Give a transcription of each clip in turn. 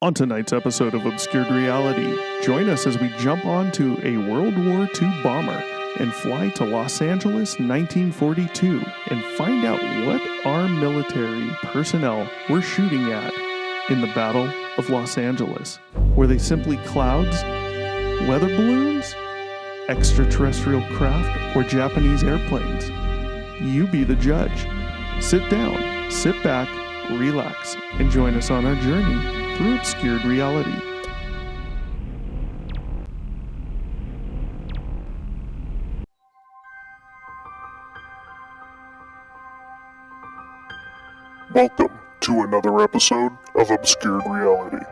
On tonight's episode of Obscured Reality, join us as we jump onto a World War II bomber and fly to Los Angeles 1942 and find out what our military personnel were shooting at in the Battle of Los Angeles. Were they simply clouds, weather balloons, extraterrestrial craft, or Japanese airplanes? You be the judge. Sit down, sit back, relax, and join us on our journey through Obscured Reality. Welcome to another episode of Obscured Reality.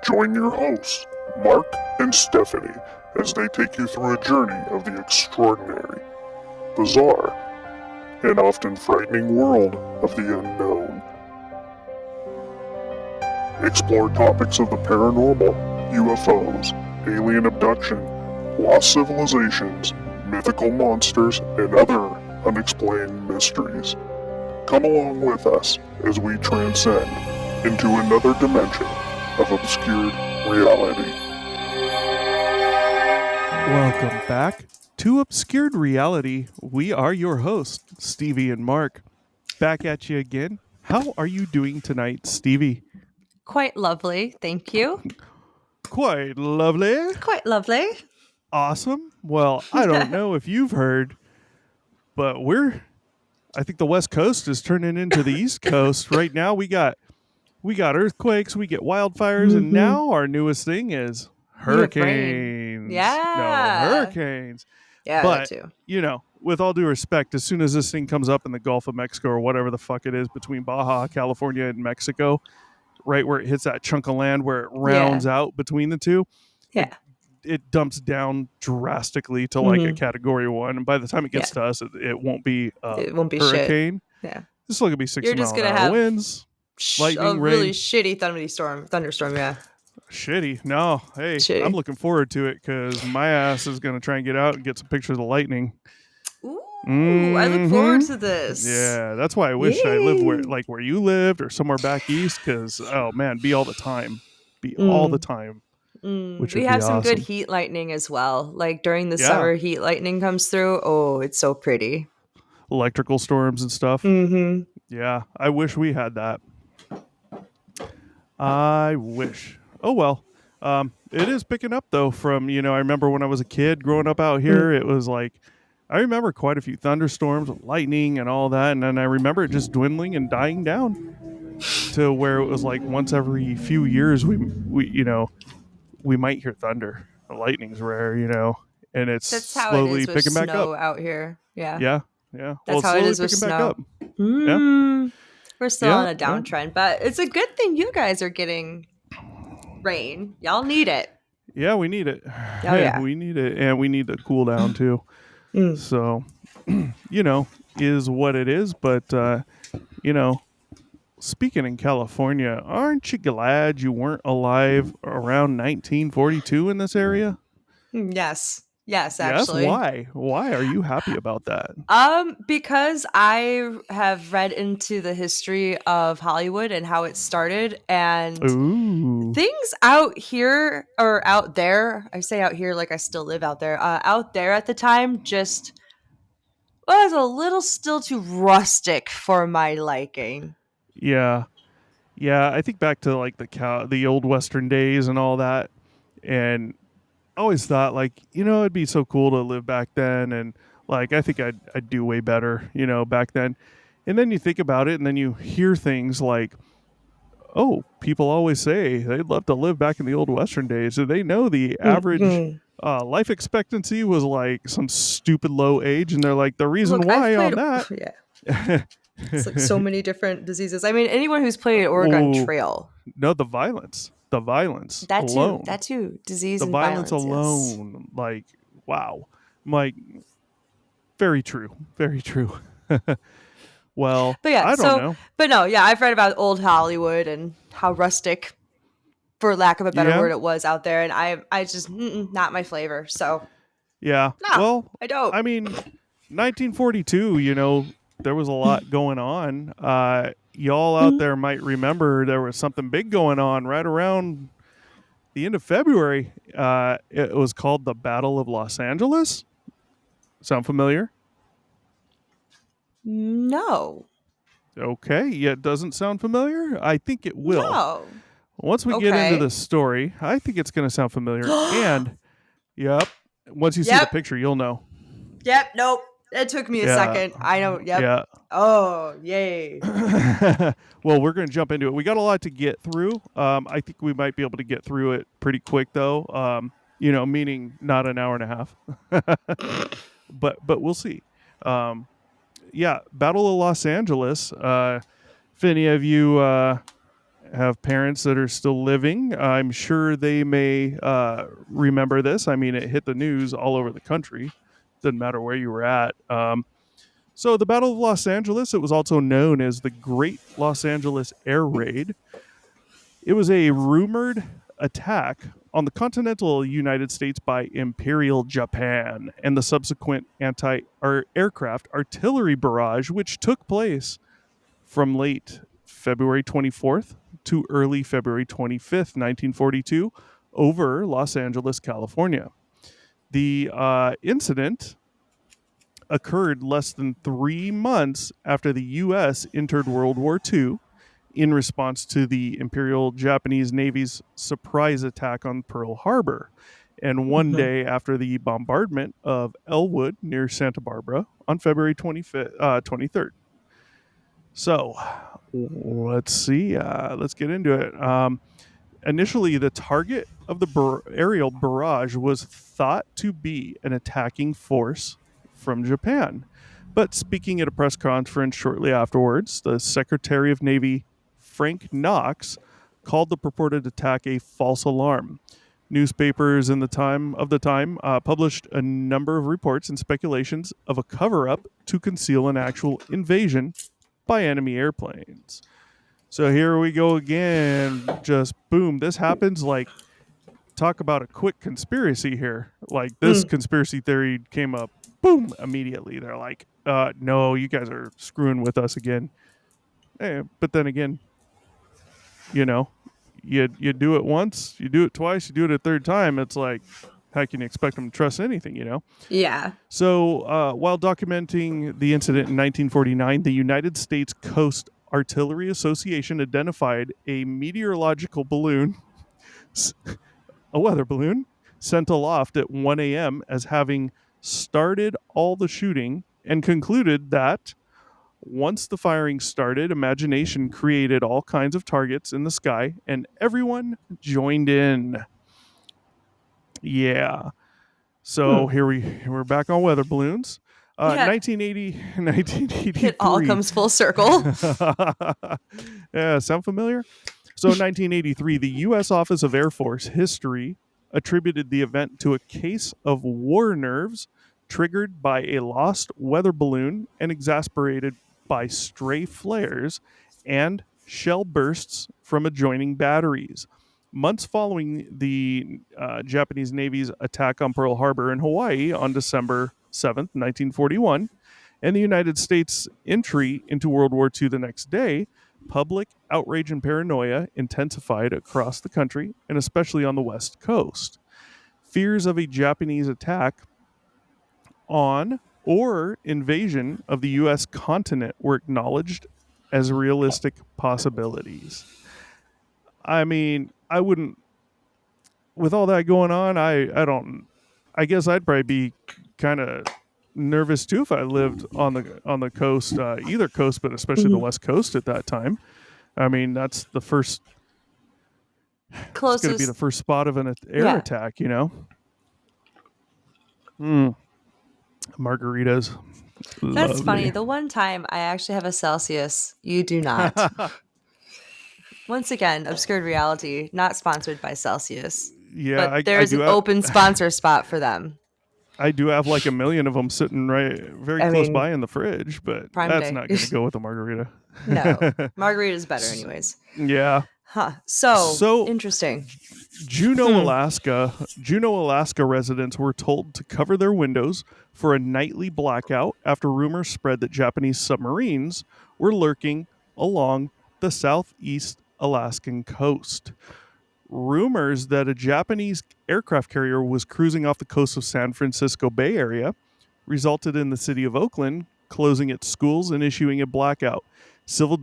Join your hosts, Mark and Stephanie, as they take you through a journey of the extraordinary, bizarre, and often frightening world of the unknown. Explore topics of the paranormal, UFOs, alien abduction, lost civilizations, mythical monsters, and other unexplained mysteries. Come along with us as we transcend into another dimension of obscured reality. Welcome back to Obscured Reality. We are your hosts, Stevie and Mark. Back at you again. How are you doing tonight, Stevie? Quite lovely, thank you. Quite lovely. Quite lovely. Awesome. Well, I don't know if you've heard, but I think the West Coast is turning into the East Coast. Right now we got earthquakes, we get wildfires, and now our newest thing is hurricanes. Yeah. No, hurricanes. Yeah, But, that too. you know, with all due respect, as soon as this thing comes up in the Gulf of Mexico or whatever the fuck it is between Baja, California, and Mexico, right where it hits that chunk of land where it rounds out between the two, Yeah. it dumps down drastically to like a category 1. And by the time it gets to us, it won't be It won't be hurricane. shit. Yeah. This is going to be 60 You're just mile gonna an hour have winds. Lightning, a really rain. shitty thunderstorm, yeah. Shitty. No. Hey, Shitty. I'm looking forward to it because my ass is going to try and get out and get some pictures of lightning. Ooh, I look forward to this. Yeah, that's why I wish I lived where you lived or somewhere back east because, oh man, be all the time. All the time. Which we would have be some good awesome. heat lightning as well. Like during the summer, heat lightning comes through. Oh, it's so pretty. Electrical storms and stuff. Mm-hmm. Yeah, I wish we had that. I wish. Oh, well. It is picking up, though, from, I remember when I was a kid growing up out here, it was like, I remember quite a few thunderstorms with lightning and all that, and then I remember it just dwindling and dying down to where it was like once every few years we might hear thunder. The lightning's rare, and it's That's how slowly it is with picking back snow up. out here. Yeah. Yeah. That's how it is with snow. We're still on a downtrend, but it's a good thing you guys are getting rain. Y'all need it. Yeah, we need it. Oh, yeah. We need it, and we need to cool down too. So, is what it is. But, speaking in California, aren't you glad you weren't alive around 1942 in this area? Yes, actually. Yes, why are you happy about that? Because I have read into the history of Hollywood and how it started, and things out here or out there, I say out here like I still live out there, out there at the time just was a little still too rustic for my liking. Yeah, I think back to like the old Western days and all that, and I always thought like, it'd be so cool to live back then, and like I think I'd do way better, back then. And then you think about it, and then you hear things like, oh, people always say they'd love to live back in the old Western days. So they know the average life expectancy was like some stupid low age, and they're like, the reason why on that. Yeah. It's like so many different diseases. I mean, anyone who's played Oregon Trail. No, the violence that alone. That too. Disease the and violence alone. Yes. Like, wow. I'm like, very true. Well, but yeah, I don't know. But no, yeah, I've read about old Hollywood and how rustic, for lack of a better word, it was out there, and I just not my flavor. So yeah, no, well, I don't. I mean, 1942. There was a lot going on. y'all out there might remember there was something big going on right around the end of February. It was called the Battle of Los Angeles. Sound familiar? No. Okay, yeah, it doesn't sound familiar. I think it will. No. Once we get into Okay. the story, I think it's going to sound familiar. And, yep, once you see the Yep. picture, you'll know. Yep. Nope. It took me a second. I know. Yep. Yeah. Oh, yay. Well, we're going to jump into it. We got a lot to get through. I think we might be able to get through it pretty quick, though. Meaning not an hour and a half. but we'll see. Yeah, Battle of Los Angeles. If any of you have parents that are still living, I'm sure they may remember this. I mean, it hit the news all over the country. Doesn't matter where you were at. So the Battle of Los Angeles, it was also known as the Great Los Angeles Air Raid. It was a rumored attack on the continental United States by Imperial Japan and the subsequent anti-aircraft artillery barrage, which took place from late February 24th to early February 25th, 1942, over Los Angeles, California. The incident occurred less than 3 months after the U.S. entered World War II in response to the Imperial Japanese Navy's surprise attack on Pearl Harbor, and one day after the bombardment of Elwood near Santa Barbara on February 23rd. So, let's see. Let's get into it. Initially, the target of the aerial barrage was thought to be an attacking force from Japan. But speaking at a press conference shortly afterwards, the Secretary of Navy, Frank Knox, called the purported attack a false alarm. Newspapers in the time published a number of reports and speculations of a cover-up to conceal an actual invasion by enemy airplanes. So here we go again. Just boom. This happens like, talk about a quick conspiracy here. Like this conspiracy theory came up, boom, immediately. They're like, no, you guys are screwing with us again. But then again, you do it once, you do it twice, you do it a third time. It's like, how can you expect them to trust anything, Yeah. So while documenting the incident in 1949, the United States Coast Artillery Association identified a meteorological balloon, a weather balloon, sent aloft at 1 a.m. as having started all the shooting, and concluded that once the firing started, imagination created all kinds of targets in the sky, and everyone joined in. Yeah. So here we're back on weather balloons. 1983. It all comes full circle. Yeah, sound familiar? So in 1983, the U.S. Office of Air Force History attributed the event to a case of war nerves triggered by a lost weather balloon and exasperated by stray flares and shell bursts from adjoining batteries. Months following the Japanese Navy's attack on Pearl Harbor in Hawaii on December 7th, 1941, and the United States' entry into World War II the next day, public outrage and paranoia intensified across the country, and especially on the West Coast. Fears of a Japanese attack on or invasion of the U.S. continent were acknowledged as realistic possibilities. I mean, I wouldn't, with all that going on, I guess I'd probably be kind of nervous too if I lived on the coast, either coast, but especially the West Coast at that time. I mean, that's the first, Closest. It's going to be the first spot of an air attack, Margaritas. That's Lovely. funny. The one time I actually have a Celsius, you do not. Once again, Obscured Reality, not sponsored by Celsius. Yeah, but there's an open sponsor spot for them. I do have like a million of them sitting very close by in the fridge, but that's not going to go with a margarita. No, margarita's better anyways. Yeah. Huh. So interesting. Juneau, Alaska residents were told to cover their windows for a nightly blackout after rumors spread that Japanese submarines were lurking along the southeast Alaskan coast. Rumors that a Japanese aircraft carrier was cruising off the coast of San Francisco Bay Area resulted in the city of Oakland closing its schools and issuing a blackout. Civil,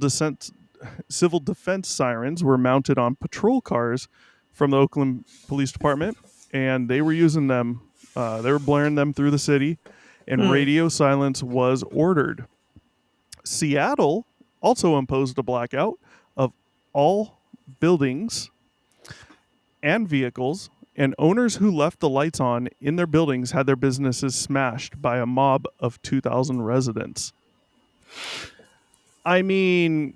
civil defense sirens were mounted on patrol cars from the Oakland Police Department, and they were using them. They were blaring them through the city, and radio silence was ordered. Seattle also imposed a blackout of all buildings and vehicles, and owners who left the lights on in their buildings had their businesses smashed by a mob of 2,000 residents. I mean,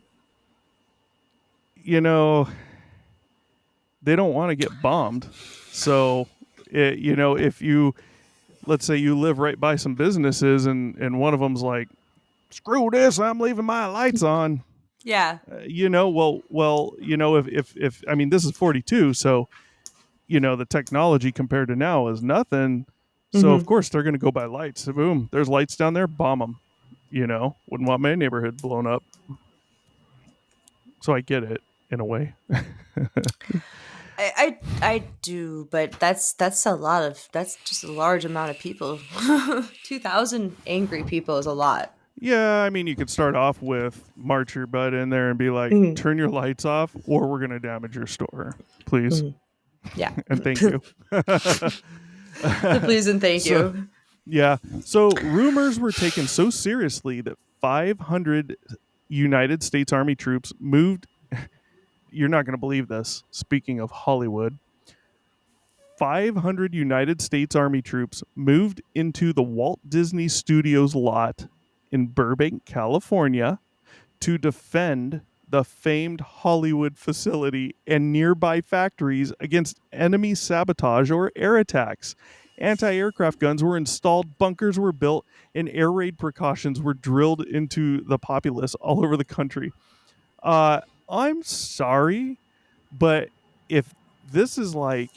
you know, they don't want to get bombed. So, if you, let's say you live right by some businesses and one of them's like, screw this, I'm leaving my lights on. Yeah. If I mean, this is 42, so, the technology compared to now is nothing. So, of course, they're going to go by lights. So, boom, there's lights down there, bomb them. Wouldn't want my neighborhood blown up. So I get it in a way. I do, but that's just a large amount of people. 2,000 angry people is a lot. Yeah, I mean, you could start off with march your butt in there and be like, turn your lights off or we're going to damage your store, please. Yeah. And thank you. Please and thank you. Yeah. So rumors were taken so seriously that 500 United States Army troops moved. You're not going to believe this. Speaking of Hollywood, 500 United States Army troops moved into the Walt Disney Studios lot in Burbank, California, to defend the famed Hollywood facility and nearby factories against enemy sabotage or air attacks. Anti-aircraft guns were installed, bunkers were built, and air raid precautions were drilled into the populace all over the country. I'm sorry, but if this is like,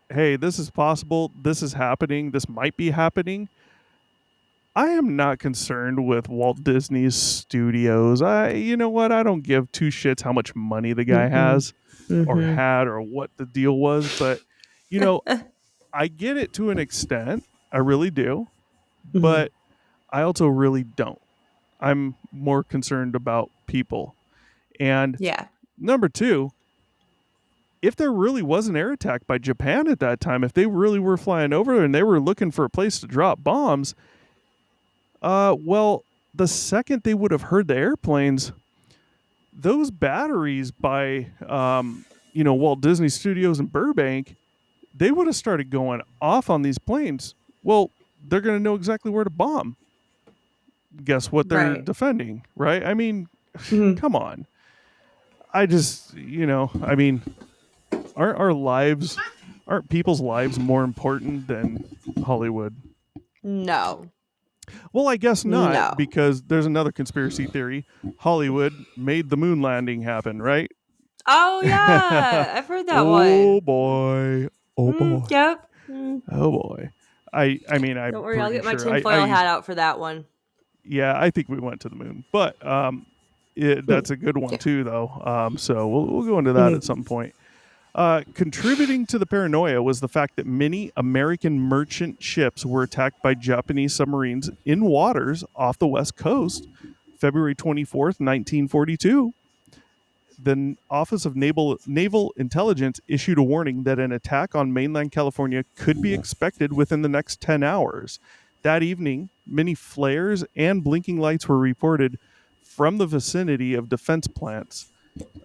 hey, this is possible, this is happening, this might be happening, I am not concerned with Walt Disney's studios. You know what? I don't give two shits how much money the guy has or had or what the deal was. But, I get it to an extent. I really do. But I also really don't. I'm more concerned about people. And number two, if there really was an air attack by Japan at that time, if they really were flying over and they were looking for a place to drop bombs, well, the second they would have heard the airplanes, those batteries by, Walt Disney Studios in Burbank, they would have started going off on these planes. Well, they're going to know exactly where to bomb. Guess what they're defending, right? I mean, come on. I just, aren't people's lives more important than Hollywood? No. Well, I guess not, because there's another conspiracy theory. Hollywood made the moon landing happen, right? Oh, yeah. I've heard that one. Oh, boy. Oh, boy. Yep. Oh, boy. I mean, don't worry, I'll get my tinfoil hat out for that one. Yeah, I think we went to the moon. But that's a good one, too, though. So we'll go into that at some point. Contributing to the paranoia was the fact that many American merchant ships were attacked by Japanese submarines in waters off the West Coast, February 24th, 1942. The Office of Naval Intelligence issued a warning that an attack on mainland California could be expected within the next 10 hours. That evening, many flares and blinking lights were reported from the vicinity of defense plants.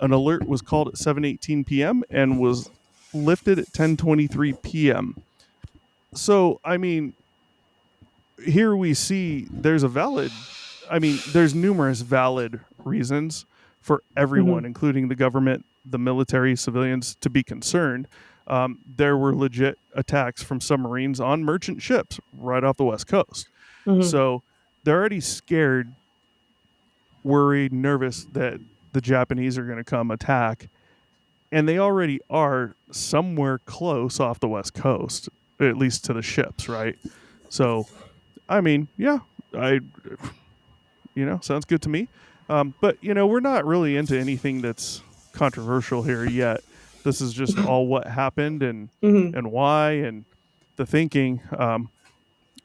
An alert was called at 7:18 p.m. and was lifted at 10:23 p.m. So, I mean, here we see there's numerous valid reasons for everyone, including the government, the military, civilians, to be concerned. There were legit attacks from submarines on merchant ships right off the West Coast. So they're already scared, worried, nervous that the Japanese are going to come attack, and they already are somewhere close off the West Coast, at least to the ships, right? So, I mean, yeah, sounds good to me. But we're not really into anything that's controversial here yet. This is just all what happened and Mm-hmm. and why and the thinking.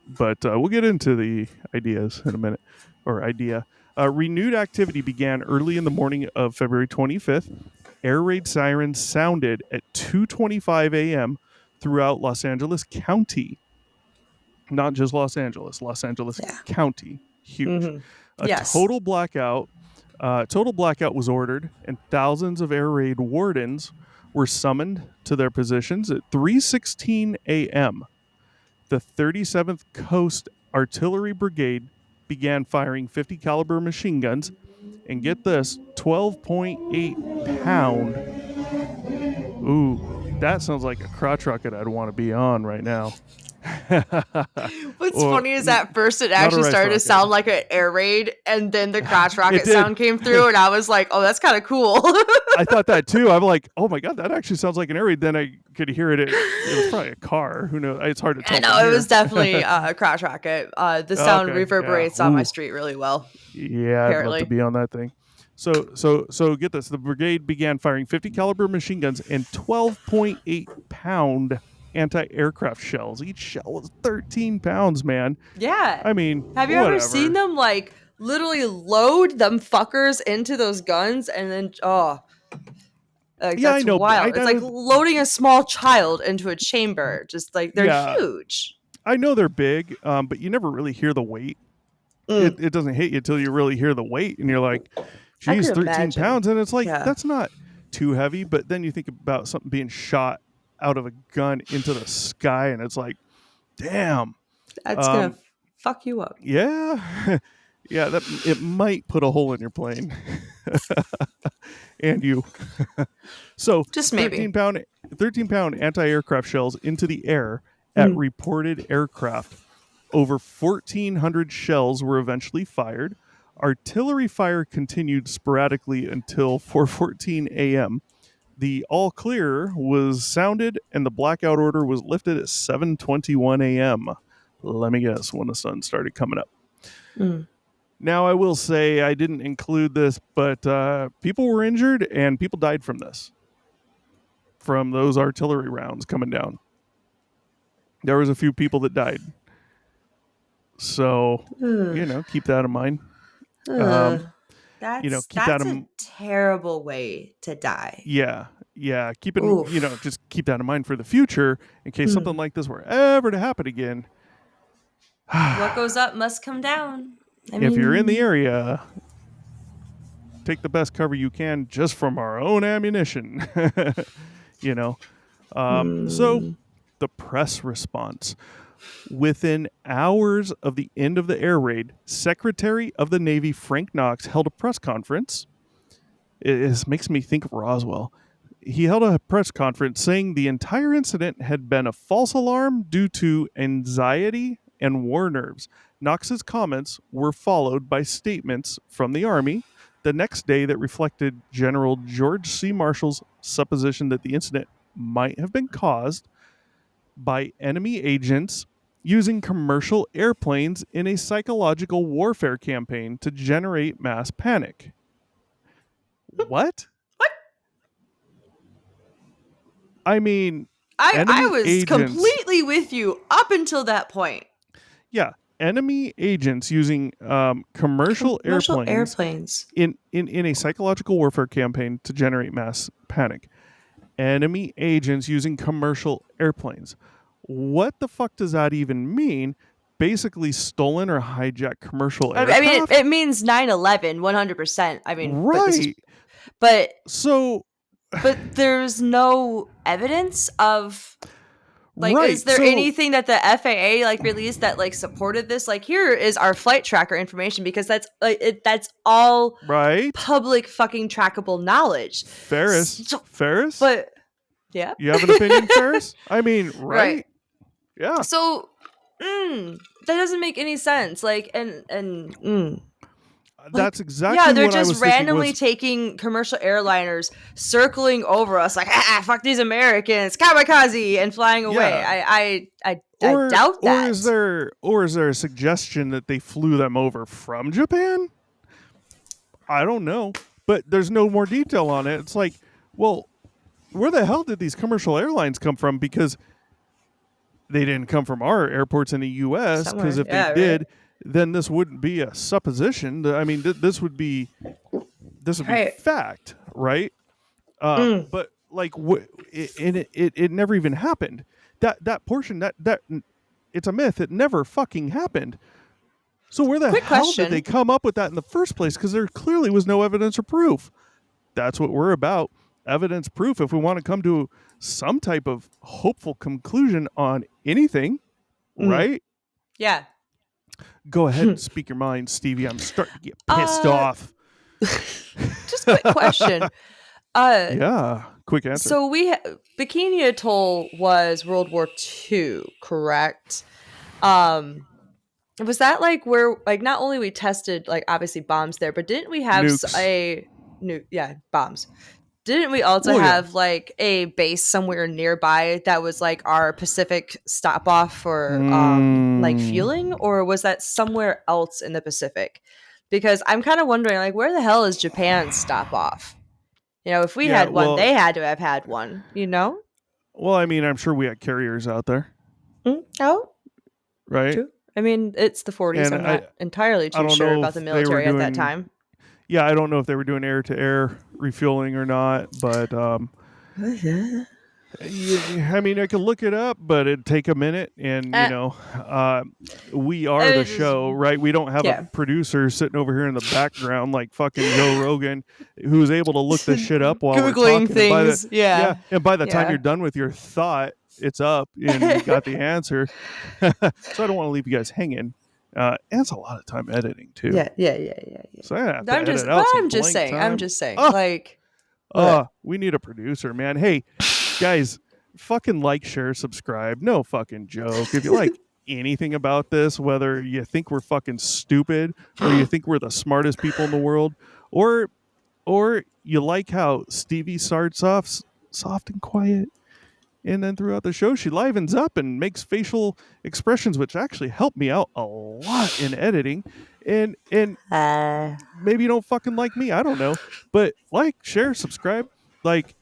But we'll get into the ideas in a minute, or idea. Renewed activity began early in the morning of February 25th. Air raid sirens sounded at 2:25 a.m. throughout Los Angeles County. Not just Los Angeles Yeah. County. Huge. Mm-hmm. A Yes. total blackout was ordered, and thousands of air raid wardens were summoned to their positions at 3:16 a.m. The 37th Coast Artillery Brigade began firing 50 caliber machine guns, and get this, 12.8 pound. Ooh, that sounds like a crotch rocket I'd want to be on right now. What's Or funny is at first it not a actually rice started to rocket. sound like an air raid, and then the crotch rocket did. sound came through, and I was like, "Oh, that's kind of cool." I thought that too. I'm like, oh my god, that actually sounds like an air raid. Then I could hear it. It was probably a car. Who knows? It's hard to tell. I know it was definitely a crotch rocket. The sound Okay, reverberates yeah. on my Ooh. street really well. Yeah, I'd love to be on that thing. So get this. The brigade began firing 50 caliber machine guns and 12.8 pound anti-aircraft shells. Each shell was 13 pounds, man. Yeah. I mean, have you ever seen them like literally load them fuckers into those guns and then Yeah, that's I know. wild. It's like loading a small child into a chamber. Just like they're huge. I know they're big, but you never really hear the weight. It doesn't hit you until you really hear the weight, and you're like, geez, 13 imagine. pounds. And it's like, that's not too heavy. But then you think about something being shot out of a gun into the sky, and it's like, damn. That's going to fuck you up. Yeah. Yeah, it might put a hole in your plane. And you. So just maybe 13 pound anti-aircraft shells into the air at reported aircraft. Over 1,400 shells were eventually fired. Artillery fire continued sporadically until 4:14 a.m. The all clear was sounded, and the blackout order was lifted at 7:21 a.m. Let me guess, when the sun started coming up. Now, I will say I didn't include this, but people were injured and people died from this, from those artillery rounds coming down. There was a few people that died. So, keep that in mind. That's keep that a terrible way to die. Yeah. Keep it, just keep that in mind for the future in case something like this were ever to happen again. What goes up must come down. If you're in the area, take the best cover you can just from our own ammunition. So the press response. Within hours of the end of the air raid, Secretary of the Navy Frank Knox held a press conference. It makes me think of Roswell. He held a press conference saying the entire incident had been a false alarm due to anxiety and war nerves. Knox's comments were followed by statements from the Army the next day that reflected General George C. Marshall's supposition that the incident might have been caused by enemy agents using commercial airplanes in a psychological warfare campaign to generate mass panic. What? I mean, I was agents, completely with you up until that point. Yeah, enemy agents using commercial airplanes in a psychological warfare campaign to generate mass panic. Enemy agents using commercial airplanes. What the fuck does that even mean? Basically stolen or hijacked commercial aircraft? I mean, it means 9/11, 100%. I mean, right. But there's no evidence of, like, right. Is there anything that the FAA released that supported this? Like, here is our flight tracker information, because that's that's all right public fucking trackable knowledge. Ferris, but yeah, you have an opinion, Ferris? I mean, right? Yeah. So that doesn't make any sense. That's exactly what they're what I was just randomly was... taking commercial airliners, circling over us like, fuck these Americans, kamikaze, and flying away. I doubt that. Or is there a suggestion that they flew them over from Japan? I don't know, but there's no more detail on it. It's like, well, where the hell did these commercial airlines come from? Because they didn't come from our airports in the U.S. Because if they did, then this wouldn't be a supposition. I mean, this would be fact, right? But like, it never even happened. That portion that it's a myth. It never fucking happened. So where the hell did they come up with that in the first place? Because there clearly was no evidence or proof. That's what we're about. Evidence, proof. If we want to come to some type of hopeful conclusion on anything, right? Yeah. Go ahead and speak your mind, Stevie. I'm starting to get pissed off. Just a quick question. Yeah, quick answer. So Bikini Atoll was World War II, correct? Was that like where, like, not only we tested like obviously bombs there, but didn't we have bombs? Didn't we also have like a base somewhere nearby that was like our Pacific stop off for like fueling, or was that somewhere else in the Pacific? Because I'm kind of wondering, like, where the hell is Japan's stop off? You know, if we had one, they had to have had one, you know? Well, I mean, I'm sure we had carriers out there. Oh, right. True. I mean, it's the 40s. And I'm not entirely too sure about the military at that time. Yeah, I don't know if they were doing air-to-air refueling or not, but I mean, I could look it up, but it'd take a minute, and we are the show, right? We don't have a producer sitting over here in the background like fucking Joe Rogan, who's able to look this shit up while we're talking. Things. And by the time you're done with your thought, it's up and you got the answer. So I don't want to leave you guys hanging. And it's a lot of time editing too. Yeah. So I'm just saying. We need a producer, man. Hey, guys, fucking like, share, subscribe. No fucking joke. If you like anything about this, whether you think we're fucking stupid or you think we're the smartest people in the world, or you like how Stevie starts off soft and quiet, and then throughout the show, she livens up and makes facial expressions, which actually help me out a lot in editing. And maybe you don't fucking like me. I don't know. But like, share, subscribe. Like,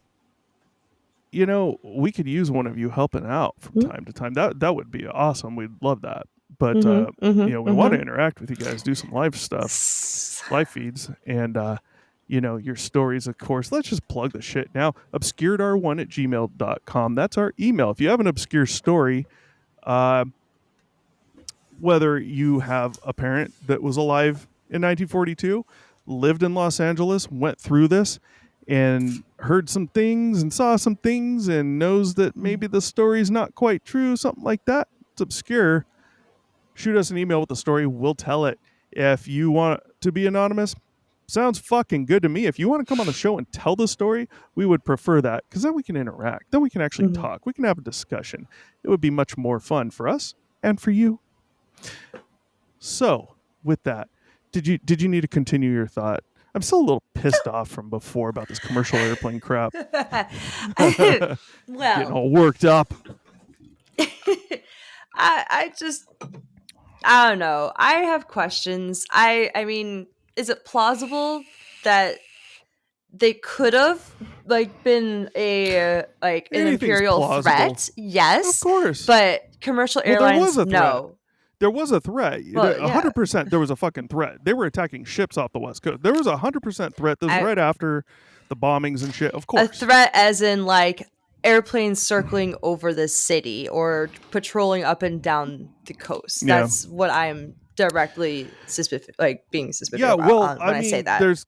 we could use one of you helping out from time to time. That would be awesome. We'd love that. But, we want to interact with you guys, do some live stuff, live feeds, and, your stories, of course. Let's just plug the shit now. obscuredr1@gmail.com. That's our email. If you have an obscure story, whether you have a parent that was alive in 1942, lived in Los Angeles, went through this, and heard some things and saw some things and knows that maybe the story's not quite true, something like that, it's obscure, shoot us an email with the story. We'll tell it. If you want to be anonymous, sounds fucking good to me. If you want to come on the show and tell the story, we would prefer that, because then we can interact. Then we can actually talk. We can have a discussion. It would be much more fun for us and for you. So, with that, did you need to continue your thought? I'm still a little pissed off from before about this commercial airplane crap. Well, getting all worked up. I don't know. I have questions. I mean, is it plausible that they could have been an imperial plausible. Threat? Yes, of course. But commercial airlines, no. There was a threat. 100% there was a fucking threat. They were attacking ships off the West Coast. There was 100% threat. This was right after the bombings and shit, of course. A threat as in airplanes circling over the city or patrolling up and down the coast. That's what I'm directly being suspicious about when I say that. There's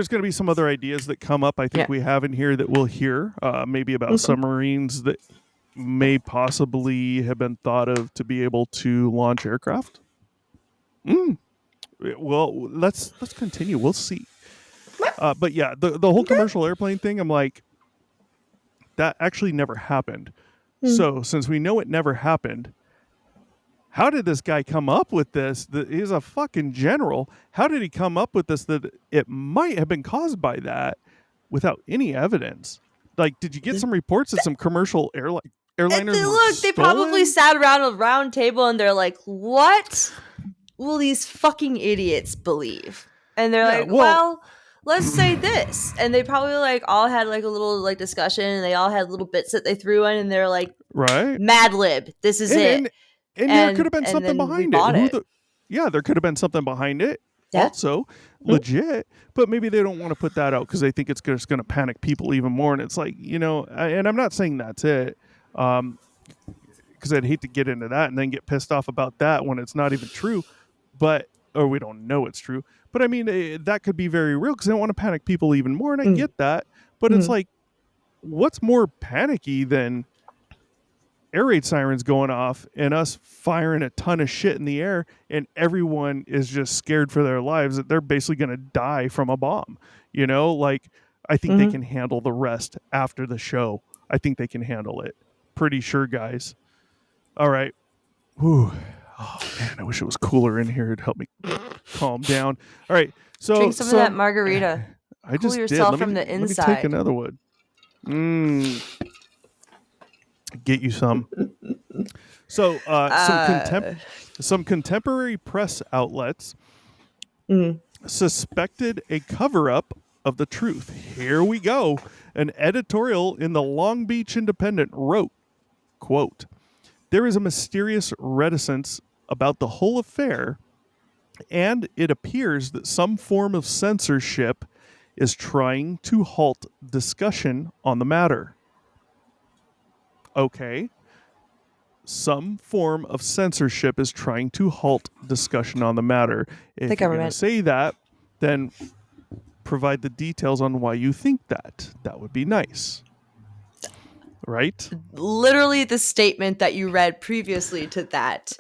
going to be some other ideas that come up. I think we have in here that we'll hear, maybe about submarines that may possibly have been thought of to be able to launch aircraft. Well, let's continue. We'll see. But yeah, the whole commercial airplane thing, I'm like, that actually never happened. So since we know it never happened, how did this guy come up with this? He's a fucking general. How did he come up with this, that it might have been caused by that without any evidence? Did you get some reports that some commercial airliners they probably sat around a round table and they're like, what will these fucking idiots believe? And they're well, let's say this, and they probably like all had like a little like discussion, and they all had little bits that they threw in, and they're like, Right. Mad Lib, this is And it, and and there could and have been something then we behind it. bought it. Yeah, there could have been something behind it. Yeah. Also, legit, but maybe they don't want to put that out because they think it's just going to panic people even more. And it's like, and I'm not saying that's it, because I'd hate to get into that and then get pissed off about that when it's not even true, or we don't know it's true. But I mean, that could be very real because they don't want to panic people even more, and I get that. But it's like, what's more panicky than air raid sirens going off and us firing a ton of shit in the air, and everyone is just scared for their lives that they're basically going to die from a bomb? Like, I think they can handle the rest after the show. I think they can handle it. Pretty sure, guys. All right. Whew. Oh man, I wish it was cooler in here. It'd help me calm down. All right. So drink some of that margarita. I Cool just yourself did. from the Let me inside. take another one. Get you some. So some contemporary press outlets suspected a cover-up of the truth. Here we go. An editorial in the Long Beach Independent wrote, quote, "There is a mysterious reticence about the whole affair, and it appears that some form of censorship is trying to halt discussion on the matter." Okay. Some form of censorship is trying to halt discussion on the matter. If you're going to say that, then provide the details on why you think that. That would be nice. Right? Literally the statement that you read previously to that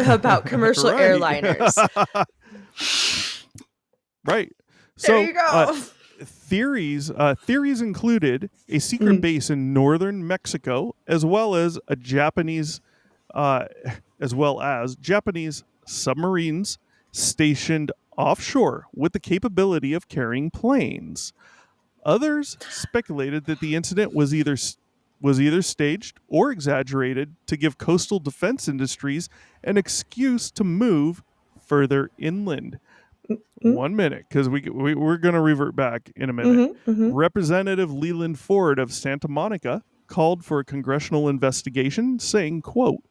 about commercial airliners. Right. So, there you go. Theories included a secret base in northern Mexico, as well as Japanese submarines stationed offshore with the capability of carrying planes. Others speculated that the incident was either staged or exaggerated to give coastal defense industries an excuse to move further inland. 1 minute, because we're going to revert back in a minute. Representative Leland Ford of Santa Monica called for a congressional investigation, saying, quote,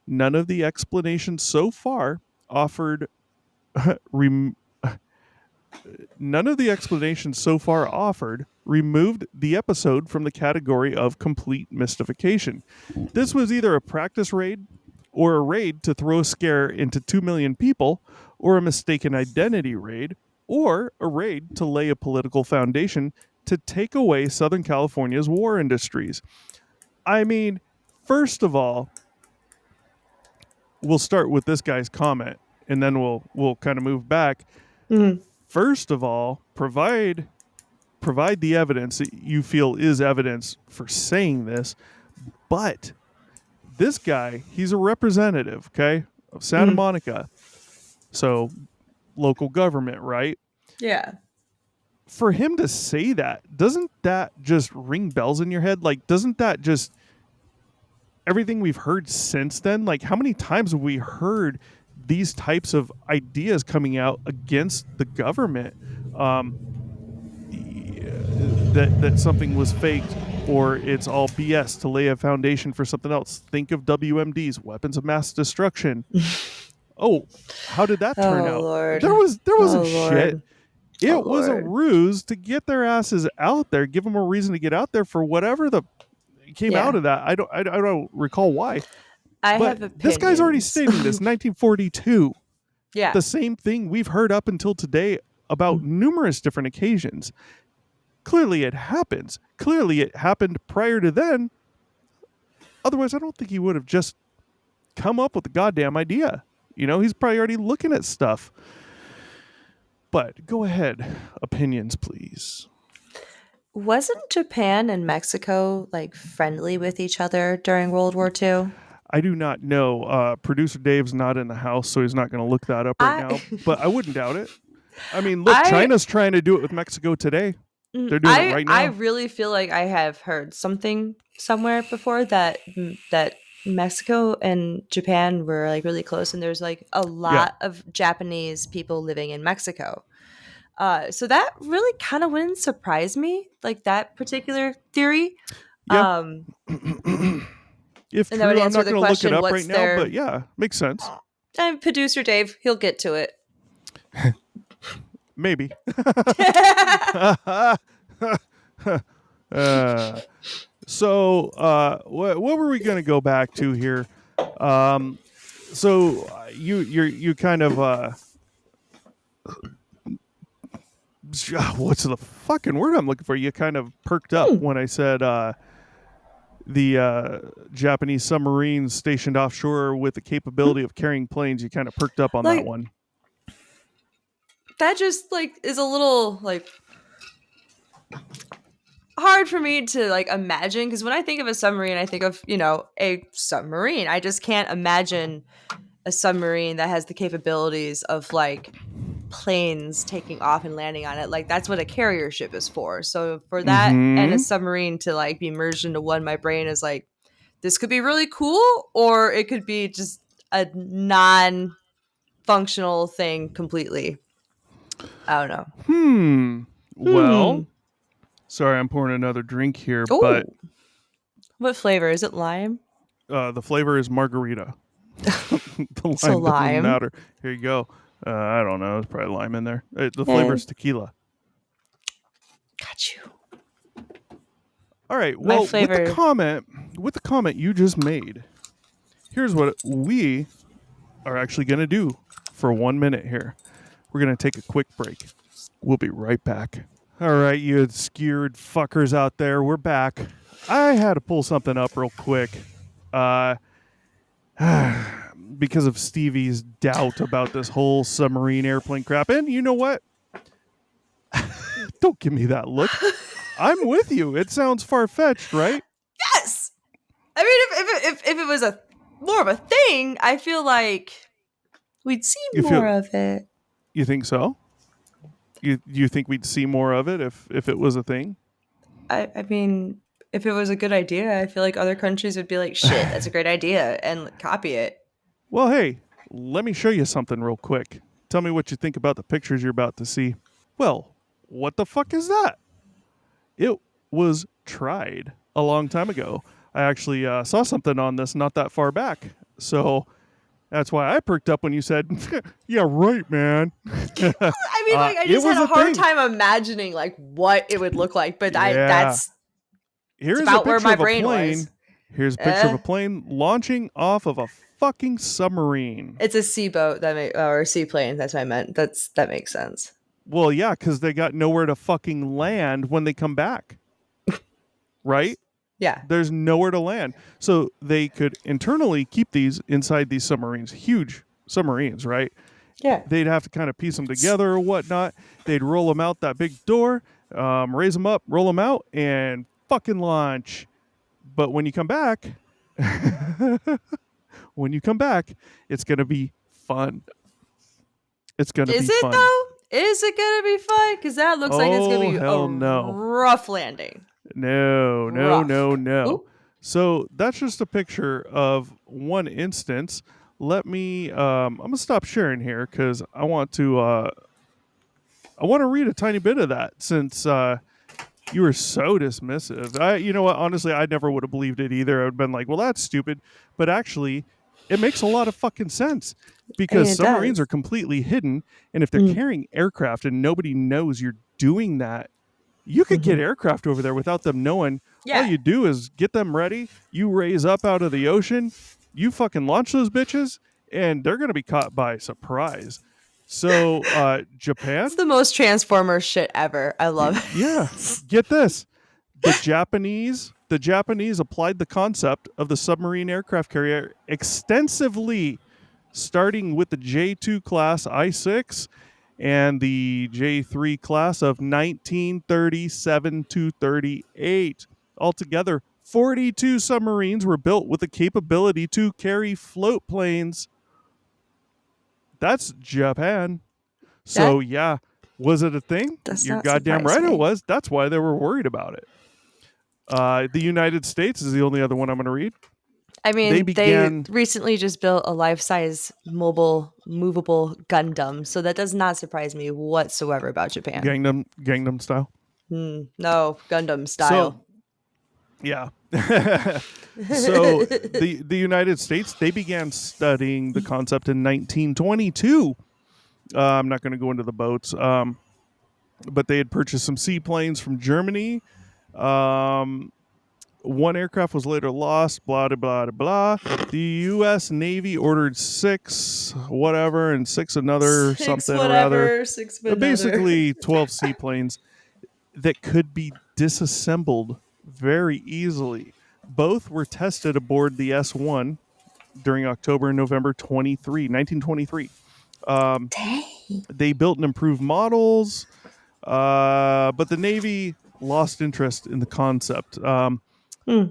"None of the explanations so far offered removed the episode from the category of complete mystification. This was either a practice raid or a raid to throw a scare into 2 million people, or a mistaken identity raid, or a raid to lay a political foundation to take away Southern California's war industries." I mean, first of all, we'll start with this guy's comment, and then we'll kind of move back. First of all, provide the evidence that you feel is evidence for saying this. But this guy, he's a representative, okay, of Santa Monica. So local government, right? Yeah. For him to say that, doesn't that just ring bells in your head? Like, doesn't that just everything we've heard since then? Like, how many times have we heard these types of ideas coming out against the government? That something was faked, or it's all BS to lay a foundation for something else. Think of WMDs, weapons of mass destruction. Oh, how did that turn out? Lord. There wasn't shit. Lord. It was a ruse to get their asses out there, give them a reason to get out there for whatever came out of that. I don't recall why. I have opinions. This guy's already stated this, 1942. Yeah. The same thing we've heard up until today about numerous different occasions. Clearly it happens. Clearly it happened prior to then. Otherwise, I don't think he would have just come up with the goddamn idea. He's probably already looking at stuff. But go ahead. Opinions, please. Wasn't Japan and Mexico like friendly with each other during World War II? I do not know. Producer Dave's not in the house, so he's not going to look that up right now. But I wouldn't doubt it. I mean, look, China's trying to do it with Mexico today. They're doing it right now. I really feel like I have heard something somewhere before that Mexico and Japan were like really close, and there's like a lot of Japanese people living in Mexico. So that really kind of wouldn't surprise me, like that particular theory. Yeah. Um, If and that would true, I'm answer not the going to look it question, up right what's now, but their yeah, makes sense. and producer Dave, he'll get to it. Maybe. What were we going to go back to here? You kind of what's the fucking word I'm looking for? You kind of perked up when I said the Japanese submarines stationed offshore with the capability of carrying planes. You kind of perked up on Like, that one. that just like is a little like hard for me to like imagine, because when I think of a submarine, I think of, a submarine. I just can't imagine a submarine that has the capabilities of like planes taking off and landing on it. Like, that's what a carrier ship is for. So for that and a submarine to like be merged into one, my brain is like, this could be really cool, or it could be just a non-functional thing completely. I don't know. Well, sorry, I'm pouring another drink here, Oh, but what flavor is it? Lime? the flavor is margarita. The So lime doesn't lime. matter. Here you go. I don't know. There's probably lime in there. The Yeah. flavor is tequila. Got you. All right. My Well, flavor. with the comment you just made, here's what we are actually going to do for 1 minute here. We're going to take a quick break. We'll be right back. All right, you scared fuckers out there, we're back. I had to pull something up real quick. Because of Stevie's doubt about this whole submarine airplane crap. And you know what? Don't give me that look. I'm with you. It sounds far-fetched, right? Yes. I mean, if it was a more of a thing, I feel like we'd see more of it. You think so? You think we'd see more of it if it was a thing? I mean, if it was a good idea, I feel like other countries would be like, shit, that's a great idea, and copy it. Well, hey, let me show you something real quick. Tell me what you think about the pictures you're about to see. Well, what the fuck is that? It was tried a long time ago. I actually saw something on this not that far back. So that's why I perked up when you said, yeah, right, man. I mean, like, I just had a hard time imagining like what it would look like, but that's Here's about a picture where my of a brain plane. was. Here's a picture of a plane launching off of a fucking submarine. It's a seaboat or a seaplane. That's what I meant. That makes sense. Well, yeah, because they got nowhere to fucking land when they come back. Right? Yeah. There's nowhere to land. So they could internally keep these inside these submarines. Huge submarines, right? Yeah. They'd have to kind of piece them together or whatnot. They'd roll them out that big door, raise them up, roll them out, and fucking launch. But when you come back, it's going to be fun. It's going to be fun. Is it though? Is it going to be fun? Because that looks like it's going to be a rough landing. No. Ooh. So that's just a picture of one instance. Let me, I'm going to stop sharing here because I want to read a tiny bit of that since you were so dismissive. You know what? Honestly, I never would have believed it either. I would have been like, well, that's stupid. But actually, it makes a lot of fucking sense because submarines are completely hidden. And if they're carrying aircraft and nobody knows you're doing that, you could get aircraft over there without them knowing. Yeah. All you do is get them ready. You raise up out of the ocean. You fucking launch those bitches, and they're going to be caught by surprise. So, Japan? It's the most Transformers shit ever. I love it. Yeah. Get this. The Japanese applied the concept of the submarine aircraft carrier extensively, starting with the J2 class I-6 and the J3 class of 1937 to 38. Altogether, 42 submarines were built with the capability to carry float planes. That's Japan. So, yeah, was it a thing? You're goddamn right it was. That's why they were worried about it. The United States is the only other one I'm going to read. I They mean, they began recently just built a life-size mobile movable Gundam, so that does not surprise me whatsoever about Japan. Gangnam style. No, Gundam So style. yeah. So the United States, they began studying the concept in 1922. I'm not going to go into the boats, but they had purchased some seaplanes from Germany. Um, One aircraft was later lost. Blah blah blah blah. The U.S. Navy ordered 6, whatever, and 6 another Six something or other. whatever, six another. Basically, 12 seaplanes that could be disassembled very easily. Both were tested aboard the S-1 during October and November 1923. Um, Dang. they built and improved models, but the Navy lost interest in the concept.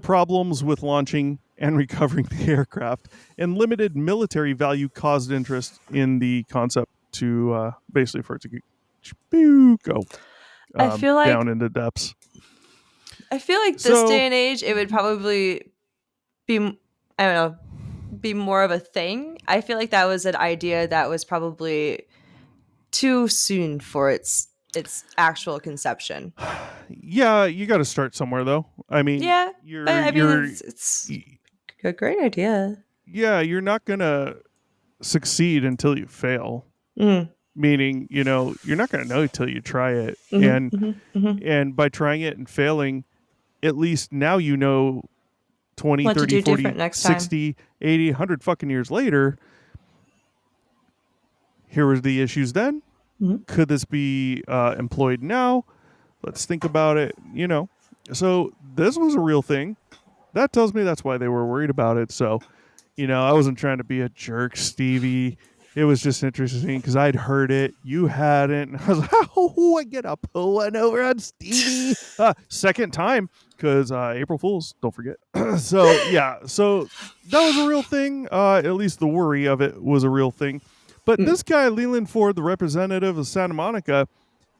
Problems with launching and recovering the aircraft and limited military value caused interest in the concept to basically for it to go I feel down like into depths. this So day and age, it would probably be, I don't know, be more of a thing. I feel like that was an idea that was probably too soon for its actual conception. yeah, you got to start somewhere, though. I mean, Yeah, but I mean, it's a great idea. yeah, you're not gonna succeed until you fail. Mm. Meaning, you're not gonna know until you try it, Mm-hmm, mm-hmm, mm-hmm. and by trying it and failing, at least now 20, What to 30, do 40, different next time? 60, 80, 100 fucking years later, here were the issues then. Mm-hmm. Could this be employed now? Let's think about it. So this was a real thing. That tells me that's why they were worried about it. So, I wasn't trying to be a jerk, Stevie. It was just interesting because I'd heard it. You hadn't. And I was like, oh, I get a pull one over on Stevie. Second time because April Fools, don't forget. So, yeah. So that was a real thing. At least the worry of it was a real thing. But this guy, Leland Ford, the representative of Santa Monica,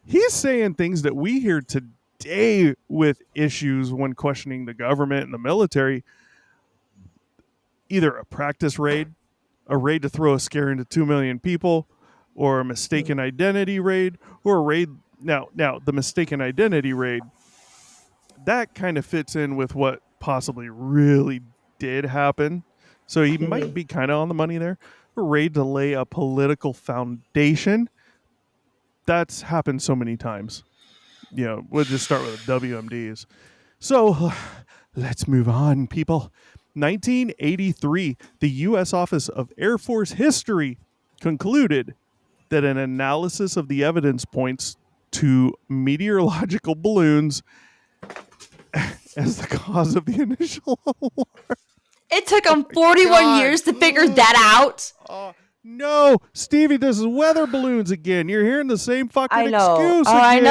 he's saying things that we hear today with issues when questioning the government and the military. Either a practice raid, a raid to throw a scare into 2 million people, or a mistaken identity raid, or a raid. Now, the mistaken identity raid, that kind of fits in with what possibly really did happen. So he might be kind of on the money there. A raid to lay a political foundation, that's happened so many times. We'll just start with the WMDs. So let's move on, people. 1983, the U.S. Office of Air Force History concluded that an analysis of the evidence points to meteorological balloons as the cause of the initial alarm. It took them 41 years to figure that out. No, Stevie, this is weather balloons again. You're hearing the same fucking excuse again.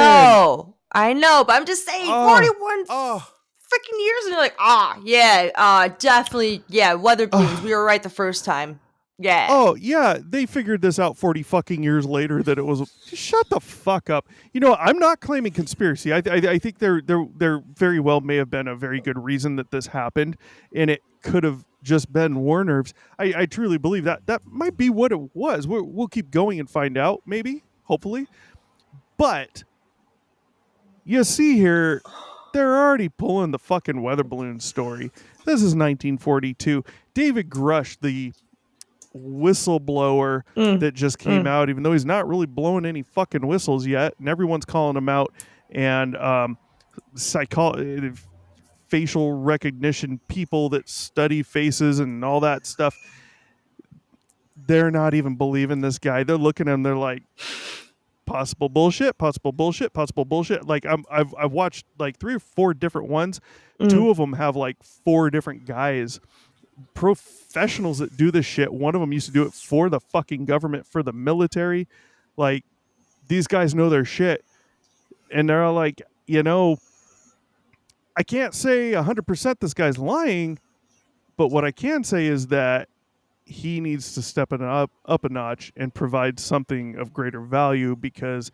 I know, but I'm just saying 41 freaking years, and you're like, definitely, weather balloons. We were right the first time. Yeah. Oh, yeah, they figured this out 40 fucking years later that it was. Shut the fuck up. I'm not claiming conspiracy. I think there very well may have been a very good reason that this happened, and it could have just been war nerves. I truly believe that might be what it was. We'll keep going and find out, maybe, hopefully. But you see here, they're already pulling the fucking weather balloon story. This is 1942. David Grush, the whistleblower that just came out, even though he's not really blowing any fucking whistles yet, and everyone's calling him out, and facial recognition people that study faces and all that stuff, they're not even believing this guy. They're looking at him, they're like, possible bullshit, possible bullshit, possible bullshit. Like I've watched like 3 or 4 different ones. 2 of them have like 4 different guys, professionals that do this shit. One of them used to do it for the fucking government, for the military. Like, these guys know their shit, and they're all like, I can't say 100% this guy's lying, but what I can say is that he needs to step it up a notch and provide something of greater value, because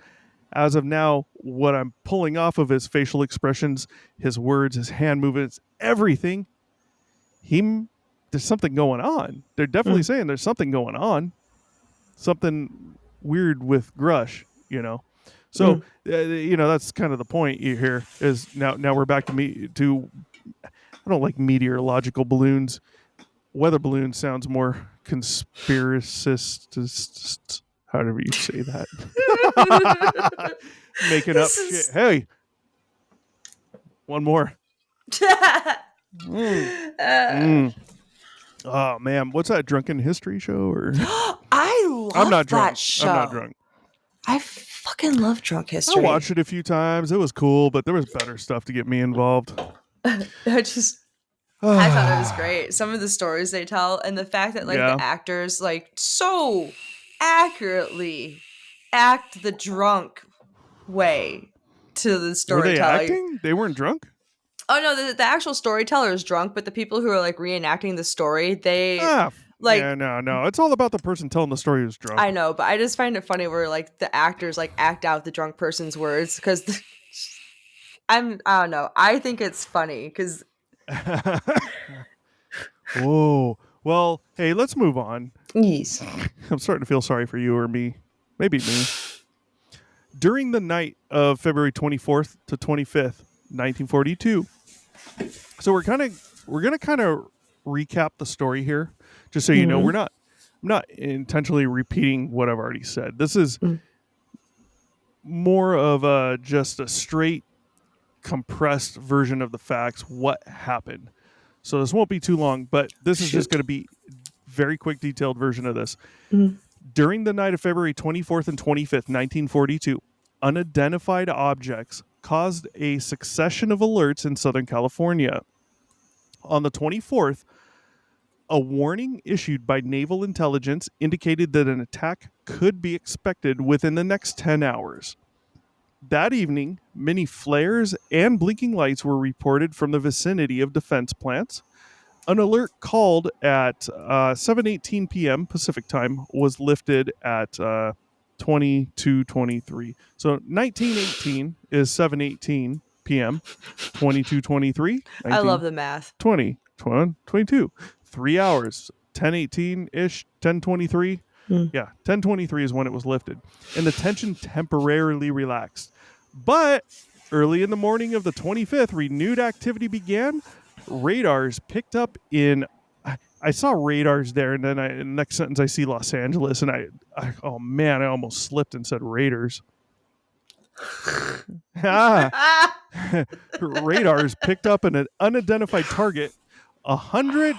as of now, what I'm pulling off of his facial expressions, his words, his hand movements, everything, he there's something going on. They're definitely saying there's something going on. Something weird with Grush, So, that's kind of the point here is now we're back to I don't like meteorological balloons. Weather balloon sounds more conspiracist. However you say that. Making up shit. Hey, one more. Oh man, what's that drunken history show? Or I love I'm not drunk. that show. I'm not drunk. I fucking love drunk history. I watched it a few times. It was cool, but there was better stuff to get me involved. I thought it was great. Some of the stories they tell, and the fact that the actors so accurately act the drunk way to the storytelling. Were they acting? They weren't drunk? Oh no, the actual storyteller is drunk, but the people who are reenacting the story, they no. It's all about the person telling the story who's drunk. I know, but I just find it funny where the actors act out the drunk person's words because I don't know. I think it's funny because. Whoa. Well, hey, let's move on. Yes. I'm starting to feel sorry for you or me. Maybe me. During the night of February 24th to 25th, 1942. So we're gonna kind of recap the story here, just so you know. I'm not intentionally repeating what I've already said. This is more of just a straight compressed version of the facts, what happened. So this won't be too long, but this is just going to be very quick, detailed version of this. During the night of February 24th and 25th, 1942, unidentified objects caused a succession of alerts in Southern California. On the 24th, a warning issued by naval intelligence indicated that an attack could be expected within the next 10 hours. That evening, many flares and blinking lights were reported from the vicinity of defense plants. An alert called at 7:18 p.m. Pacific time was lifted at 22:23. So 1918 is 7:18 p.m. 22:23. I love the math. 22. 3 hours. 10:18-ish, 10:23. Yeah, 10:23 is when it was lifted. And the tension temporarily relaxed. But early in the morning of the 25th, renewed activity began. Radars picked up in... I saw radars there, and then in the next sentence I see Los Angeles, and I oh man, I almost slipped and said Raiders. Radars picked up an unidentified target. 100...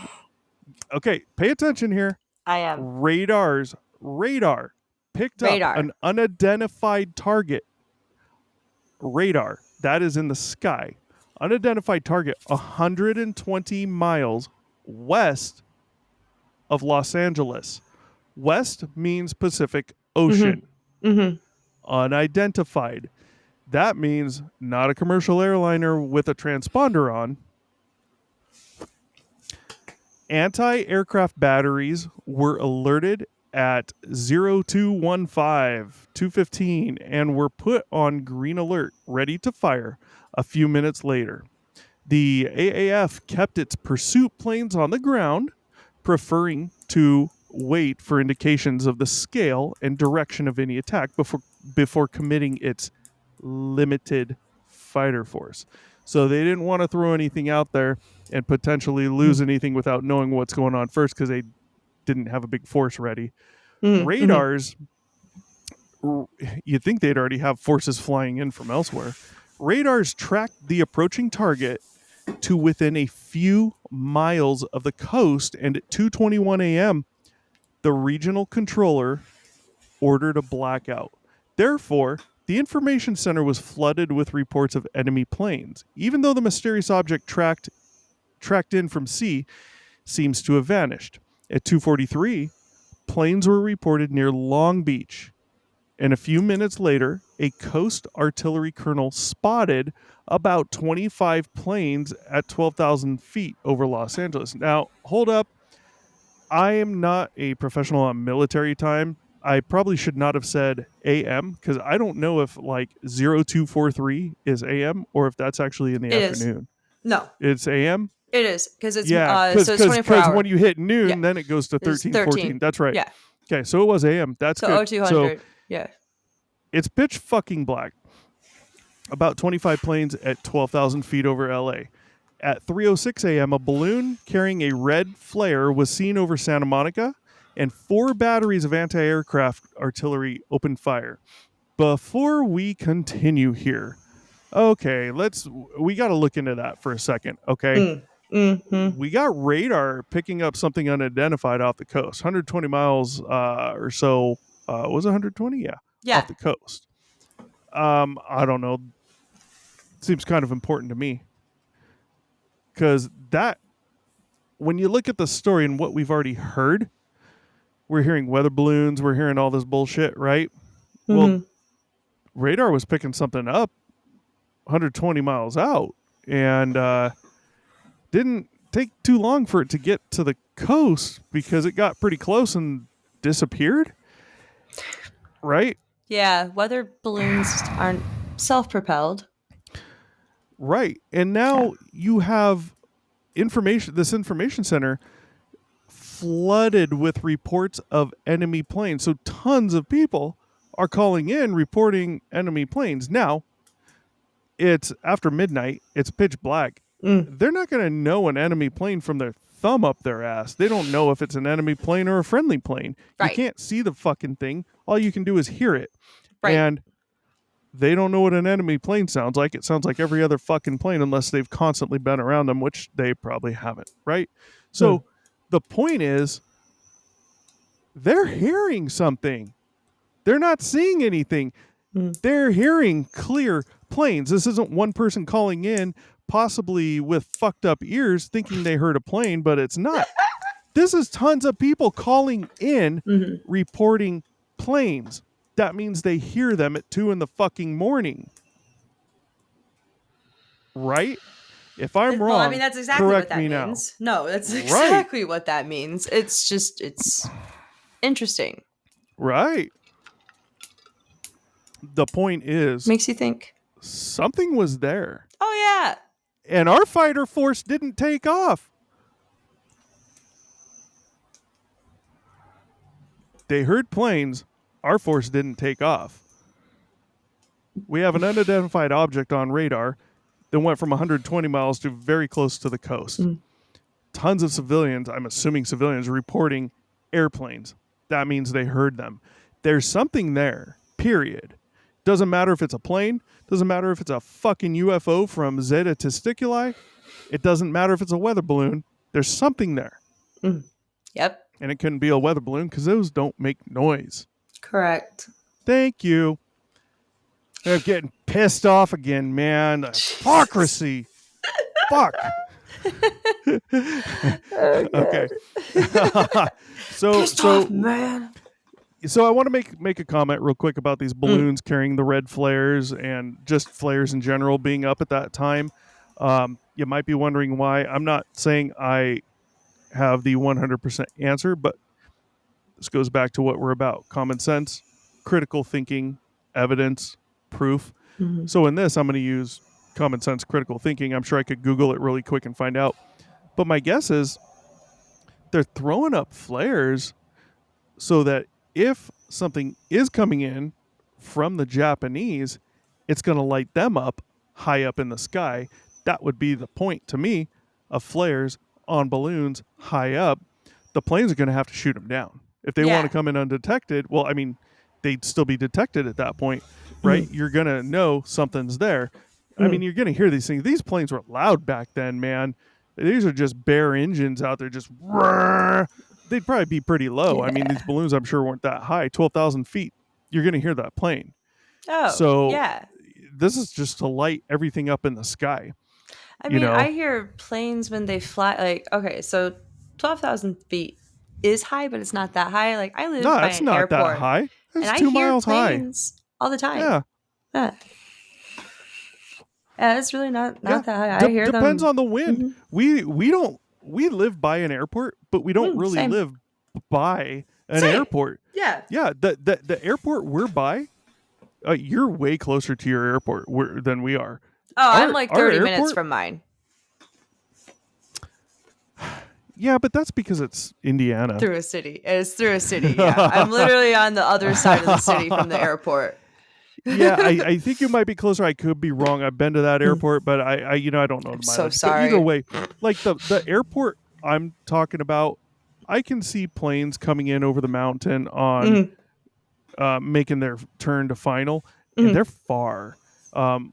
Okay, pay attention here. I am. Radar picked up an unidentified target. Radar, that is in the sky. Unidentified target 120 miles west of Los Angeles. West means Pacific Ocean. Unidentified. That means not a commercial airliner with a transponder on. Anti-aircraft batteries were alerted at 0215 and were put on green alert, ready to fire a few minutes later. The AAF kept its pursuit planes on the ground, preferring to wait for indications of the scale and direction of any attack before committing its limited fighter force. So they didn't want to throw anything out there and potentially lose anything without knowing what's going on first, because they didn't have a big force ready. Radars, you'd think they'd already have forces flying in from elsewhere. Radars tracked the approaching target to within a few miles of the coast, and at 2:21 a.m., the regional controller ordered a blackout. Therefore, the information center was flooded with reports of enemy planes, even though the mysterious object tracked in from sea seems to have vanished. At 2:43, planes were reported near Long Beach, and a few minutes later, a Coast Artillery colonel spotted about 25 planes at 12,000 feet over Los Angeles. Now, hold up. I am not a professional on military time. I probably should not have said AM, because I don't know if 0243 is AM or if that's actually in the afternoon. No. It's AM? It is because it's so it's 24 hours. when you hit noon, then it goes to 13, 14. That's right. Yeah. Okay, so it was AM. That's so good. 0200. So yeah. it's pitch fucking black. About 25 planes at 12,000 feet over LA. At 3:06 a.m., a balloon carrying a red flare was seen over Santa Monica, and 4 batteries of anti-aircraft artillery opened fire. Before we continue here, okay, we got to look into that for a second, okay? We got radar picking up something unidentified off the coast, 120 miles or so. Was it 120? Yeah, off the coast. I don't know. Seems kind of important to me because that, when you look at the story and what we've already heard, we're hearing weather balloons, we're hearing all this bullshit, right? Well, radar was picking something up 120 miles out, and didn't take too long for it to get to the coast because it got pretty close and disappeared, right? Yeah, weather balloons aren't self-propelled. Right. And now you have this information center flooded with reports of enemy planes. So tons of people are calling in reporting enemy planes. Now, it's after midnight, it's pitch black. They're not going to know an enemy plane from their thumb up their ass. They don't know if it's an enemy plane or a friendly plane. Right. You can't see the fucking thing. All you can do is hear it. Right. And they don't know what an enemy plane sounds like. It sounds like every other fucking plane unless they've constantly been around them, which they probably haven't, right? So the point is, they're hearing something. They're not seeing anything. They're hearing clear planes. This isn't one person calling in, possibly with fucked up ears, thinking they heard a plane, but it's not. This is tons of people calling in, reporting planes. That means they hear them at 2 in the fucking morning. Right? If I'm wrong, well, I mean, that's exactly what that means. No, that's exactly what that means. It's just, it's interesting. Right. The point is, makes you think something was there. Oh, yeah. And our fighter force didn't take off. They heard planes. Our force didn't take off. We have an unidentified object on radar that went from 120 miles to very close to the coast. Tons of civilians, I'm assuming civilians, reporting airplanes. That means they heard them. There's something there, period. Doesn't matter if it's a plane. Doesn't matter if it's a fucking UFO from Zeta Testiculi. It doesn't matter if it's a weather balloon. There's something there. Yep. And it couldn't be a weather balloon because those don't make noise. Correct. Thank you. I'm getting pissed off again, man. Hypocrisy. Fuck. Okay. Pissed off, man. So I want to make a comment real quick about these balloons carrying the red flares and just flares in general being up at that time. You might be wondering why. I'm not saying I have the 100% answer, but this goes back to what we're about. Common sense, critical thinking, evidence, proof. So in this, I'm going to use common sense, critical thinking. I'm sure I could Google it really quick and find out. But my guess is they're throwing up flares so that if something is coming in from the Japanese, it's going to light them up high up in the sky. That would be the point to me of flares on balloons high up. The planes are going to have to shoot them down. If they want to come in undetected, well, I mean, they'd still be detected at that point, right? You're going to know something's there. I mean, you're going to hear these things. These planes were loud back then, man. These are just bare engines out there just... They'd probably be pretty low. I mean, these balloons, I'm sure, weren't that high. 12,000 feet. You're going to hear that plane. Oh, so this is just to light everything up in the sky. I mean, I hear planes when they fly, like, okay, so 12,000 feet is high, but it's not that high. Like, I live by an airport. No, it's not that high. It's and 2 I hear miles planes all the time. Yeah, it's really not that high. I hear them. Depends on the wind. We live by an airport, but we don't really live by an airport. Yeah. The airport we're by, you're way closer to your airport than we are. Oh, I'm like 30 minutes from mine. Yeah, but that's because it's Indiana. Through a city. It's through a city, yeah. I'm literally on the other side of the city from the airport. Yeah, I think you might be closer. I could be wrong. I've been to that airport, but I I don't know the I'm so mileage. But either sorry. way, like the airport I'm talking about, I can see planes coming in over the mountain on Mhm, making their turn to final, and mhm, they're far.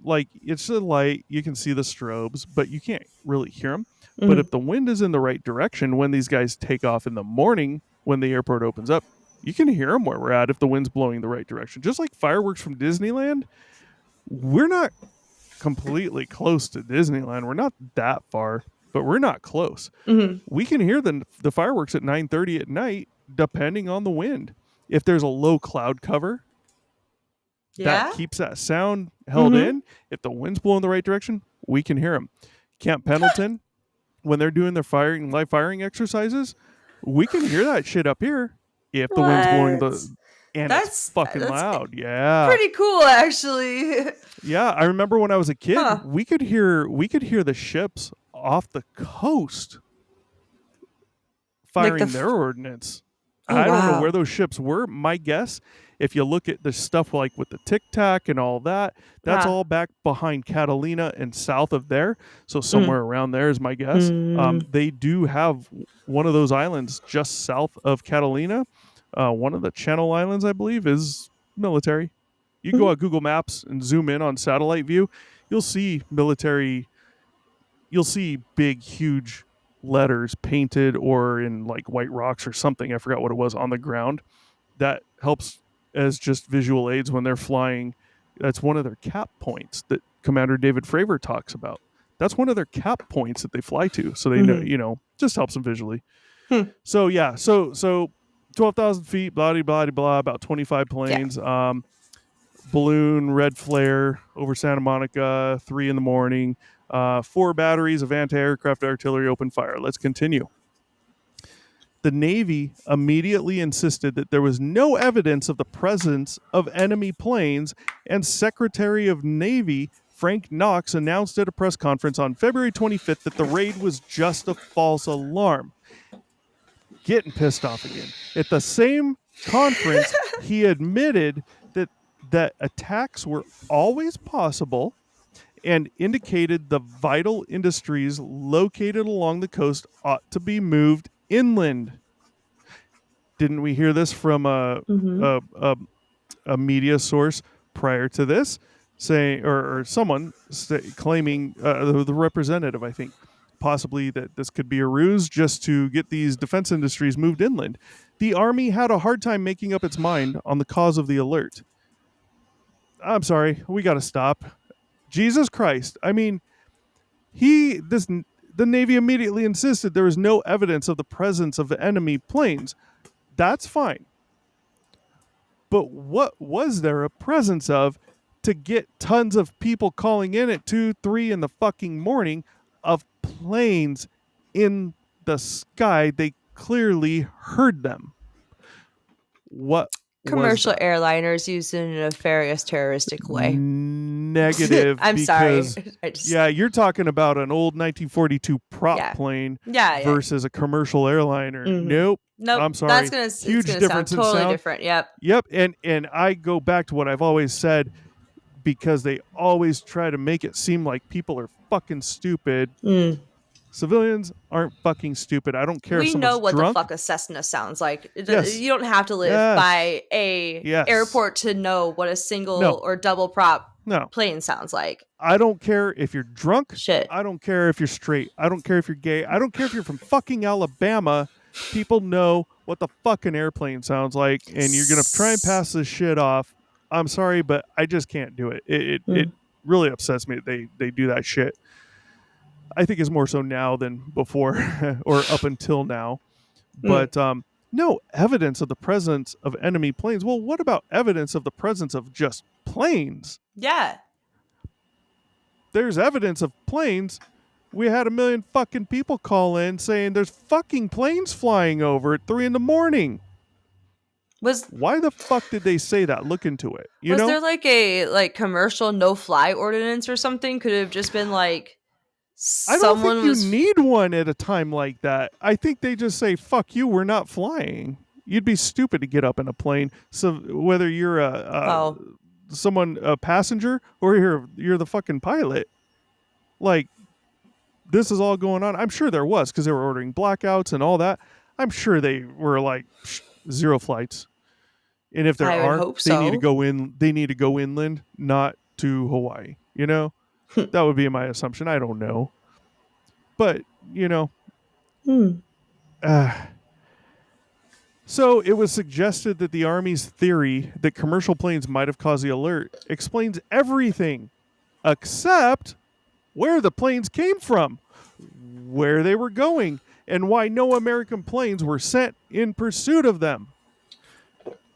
Like it's a light, you can see the strobes, but you can't really hear them. But mhm. if the wind is in the right direction when these guys take off in the morning, when the airport opens up, you can hear them where we're at if the wind's blowing the right direction. Just like fireworks from Disneyland, we're not completely close to Disneyland. We're not that far, but we're not close. Mhm. We can hear the fireworks at 9:30 at night depending on the wind. If there's a low cloud cover, that Yeah? keeps that sound held Mhm. in. If the wind's blowing the right direction, we can hear them. Camp Pendleton, when they're doing their live firing exercises, we can hear that shit up here if the wind's blowing What? and it's fucking That's loud. Yeah. pretty cool, actually. Yeah, I remember when I was a kid, Huh. we could hear the ships off the coast Like the firing their ordnance. Oh, I don't know where wow. those ships were. My guess, if you look at the stuff like with the Tic Tac and all that, that's Huh. all back behind Catalina and south of there. So Mm. somewhere around there is my guess. Mm. They do have one of those islands just south of Catalina. One of the Channel Islands, I believe, is military. You go Mhm. on Google Maps and zoom in on satellite view, you'll see military. You'll see big, huge letters painted or in like white rocks or something. I forgot what it was on the ground. That helps as just visual aids when they're flying. That's one of their cap points that Commander David Fravor talks about. That's one of their cap points that they fly to. So they know, Mhm. just helps them visually. Hmm. So yeah, so 12,000 feet, blah blah blah blah, about 25 Yeah. planes. Balloon, red flare over Santa Monica, 3 in the morning. 4 batteries of anti-aircraft artillery open fire. Let's continue. The Navy immediately insisted that there was no evidence of the presence of enemy planes, and Secretary of Navy Frank Knox announced at a press conference on February 25th that the raid was just a false alarm. Getting pissed off again. At the same conference, he admitted that attacks were always possible and indicated the vital industries located along the coast ought to be moved inland. Didn't we hear this from Mhm. a media source prior to this, saying or someone claiming the representative, I think, possibly that this could be a ruse just to get these defense industries moved inland. The Army had a hard time making up its mind on the cause of the alert. I'm sorry, we got to stop. Jesus Christ. I mean, the Navy immediately insisted there was no evidence of the presence of enemy planes. That's fine. But what was there a presence of to get tons of people calling in at 2, 3 in the fucking morning of planes in the sky? They clearly heard them. What was Commercial that? airliners used in a nefarious terroristic way. Negative, I'm sorry. because I just yeah, you're talking about an old 1942 prop yeah. plane Yeah, yeah. versus a commercial airliner. Mhm. Nope. Nope. I'm sorry. It's Huge gonna sound difference in totally sound. different. Yep. Yep, and I go back to what I've always said, because they always try to make it seem like people are fucking stupid. Mm. Civilians aren't fucking stupid. I don't care if We know someone's what the drunk. fuck a Cessna sounds like. Yes. You don't have to live Yes. by a Yes. airport to know what a single No. or double prop No. plane sounds like. I don't care if you're drunk. Shit. I don't care if you're straight. I don't care if you're gay. I don't care if you're from fucking Alabama. People know what the fucking airplane sounds like, and you're gonna try and pass this shit off. I'm sorry, but I just can't do it. It Mm. really upsets me that they do that shit. I think it's more so now than before or up until now. Mm. But no evidence of the presence of enemy planes. Well, what about evidence of the presence of just planes? Yeah. There's evidence of planes. We had 1 million fucking people call in saying there's fucking planes flying over at 3 in the morning. Was Why the fuck did they say that? Look into it. You was know? there like a commercial no fly ordinance or something? Could have just been like I don't think someone you was need one at a time like that. I think they just say, fuck you, we're not flying. You'd be stupid to get up in a plane. So whether you're well, a passenger, or you're the fucking pilot, like, this is all going on. I'm sure there was, because they were ordering blackouts and all that. I'm sure they were like, zero flights. And if there I would are, hope they need to so. go in. They need to go inland, not to Hawaii. That would be my assumption. I don't know, but Hmm. uh, so it was suggested that the Army's theory that commercial planes might have caused the alert explains everything except where the planes came from, where they were going, and why no American planes were sent in pursuit of them.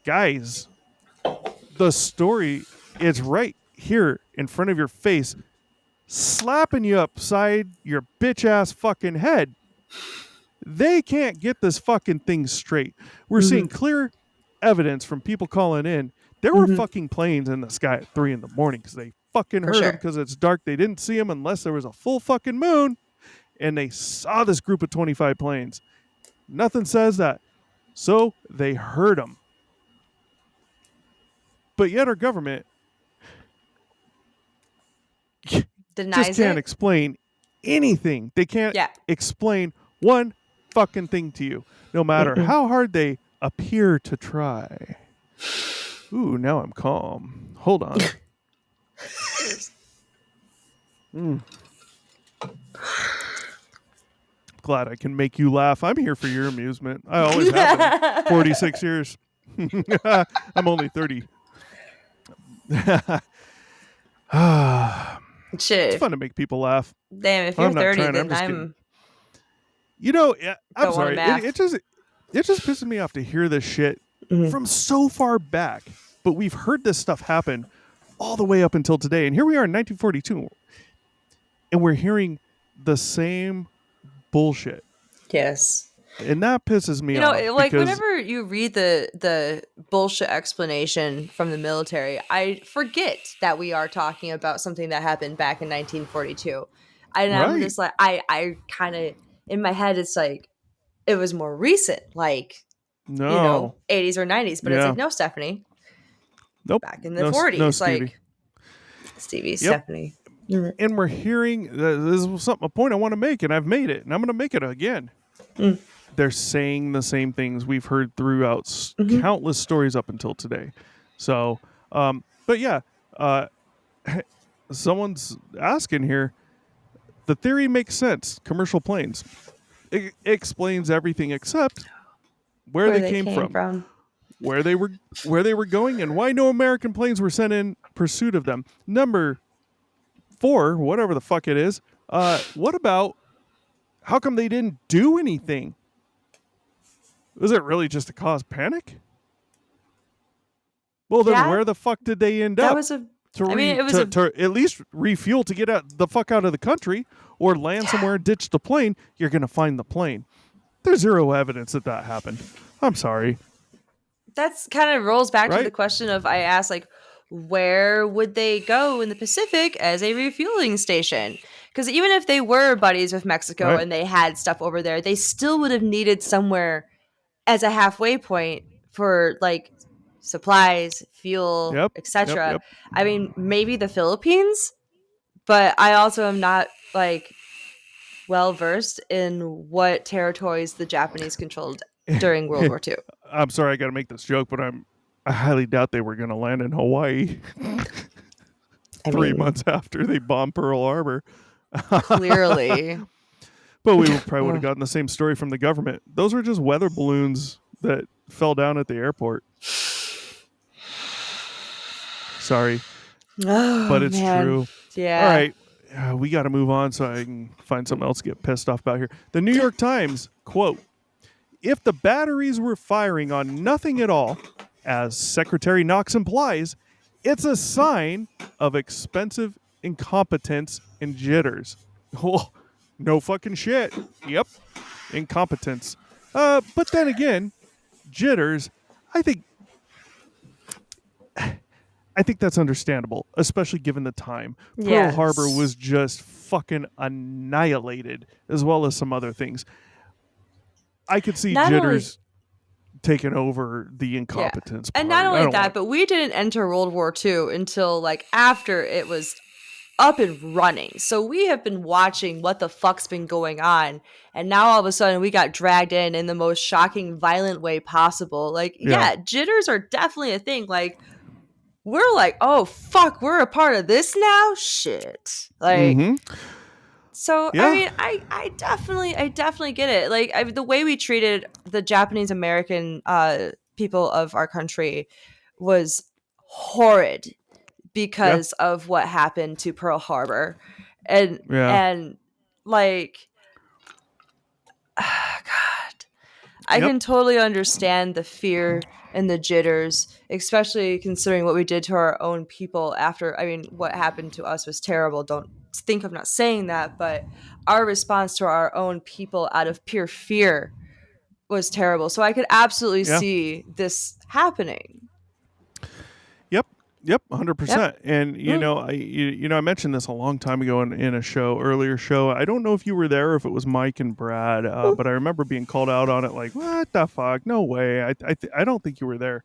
Guys, the story is right here in front of your face, slapping you upside your bitch ass fucking head. They can't get this fucking thing straight. We're seeing clear evidence from people calling in. There were fucking planes in the sky at 3 a.m. because they fucking For heard them sure. because it's dark. They didn't see them unless there was a full fucking moon, and they saw this group of 25 planes. Nothing says that. So they heard them. But yet our government just Denies can't it. explain anything. They can't Yeah. explain one fucking thing to you, no matter how hard they appear to try. Ooh, now I'm calm. Hold on. Glad I can make you laugh. I'm here for your amusement. I always have been. 46 years. I'm only 30. It's Shit. fun to make people laugh. Damn, if you're I'm not 30, trying. then I'm I'm I'm Go on, sorry. math. It just pisses me off to hear this shit from so far back. But we've heard this stuff happen all the way up until today. And here we are in 1942. And we're hearing the same bullshit. yes. And that pisses me You know, off. like because, whenever you read the bullshit explanation from the military, I forget that we are talking about something that happened back in 1942. And I'm right. just like, I kind of, in my head, it's like, it was more recent, like, No. 80s or 90s. But it's Yeah. like, no, Stephanie, Nope. back in the No, 40s. no, Stevie. Like, Stevie, Yep. Stephanie. And we're hearing, this is a point I want to make, and I've made it, and I'm going to make it again. They're saying the same things we've heard throughout countless stories up until today. So, but yeah, someone's asking here, the theory makes sense. Commercial planes. It explains everything except where they came from, where they were going, and why no American planes were sent in pursuit of them. Number 4, whatever the fuck it is. What about, how come they didn't do anything? Was it really just to cause panic? Well, then Yeah, where the fuck did they end that up? was a. To I mean, it was to at least refuel to get the fuck out of the country, or land somewhere and ditch the plane. You're gonna find the plane. There's zero evidence that happened. I'm sorry. That's kind of rolls back to Right? the question of, I asked, like, where would they go in the Pacific as a refueling station? Because even if they were buddies with Mexico Right. and they had stuff over there, they still would have needed somewhere as a halfway point for, like, supplies, fuel, Yep. etc. Yep. I mean, maybe the Philippines, but I also am not, like, well versed in what territories the Japanese controlled during World War II. I'm sorry, I got to make this joke, but I highly doubt they were gonna land in Hawaii I 3 mean, months after they bombed Pearl Harbor. clearly. But we probably would have gotten the same story from the government. Those were just weather balloons that fell down at the airport. Sorry, Oh, but it's man. true. Yeah. All right, we got to move on so I can find something else to get pissed off about here. The New York Times, quote, if the batteries were firing on nothing at all, as Secretary Knox implies, it's a sign of expensive incompetence and jitters. Oh, no fucking shit. Yep, incompetence. But then again, jitters, I think I think that's understandable, especially given the time. Pearl Harbor Yes. was just fucking annihilated, as well as some other things. I could see Not only jitters taking over the Yeah. incompetence And part. not I only don't that, want. but we didn't enter World War II until like after it was up and running. So we have been watching what the fuck's been going on. And now all of a sudden we got dragged in the most shocking, violent way possible. Like, Yeah. yeah, jitters are definitely a thing. Like, we're like, oh fuck, we're a part of this now? Shit. Like, Mm-hmm. so I Yeah. mean, I definitely get it. Like the way we treated the Japanese American people of our country was horrid Yeah. because of what happened to Pearl Harbor, and Yeah. and like, God, I Yep. can totally understand the fear and the jitters, especially considering what we did to our own people after. I mean, what happened to us was terrible. Don't think I'm not saying that, but our response to our own people out of pure fear was terrible. So I could absolutely Yeah. see this happening. Yep. Yep. Yep. 100%. And I mentioned this a long time ago in a earlier show. I don't know if you were there or if it was Mike and Brad, but I remember being called out on it. Like, what the fuck? No way. I don't think you were there.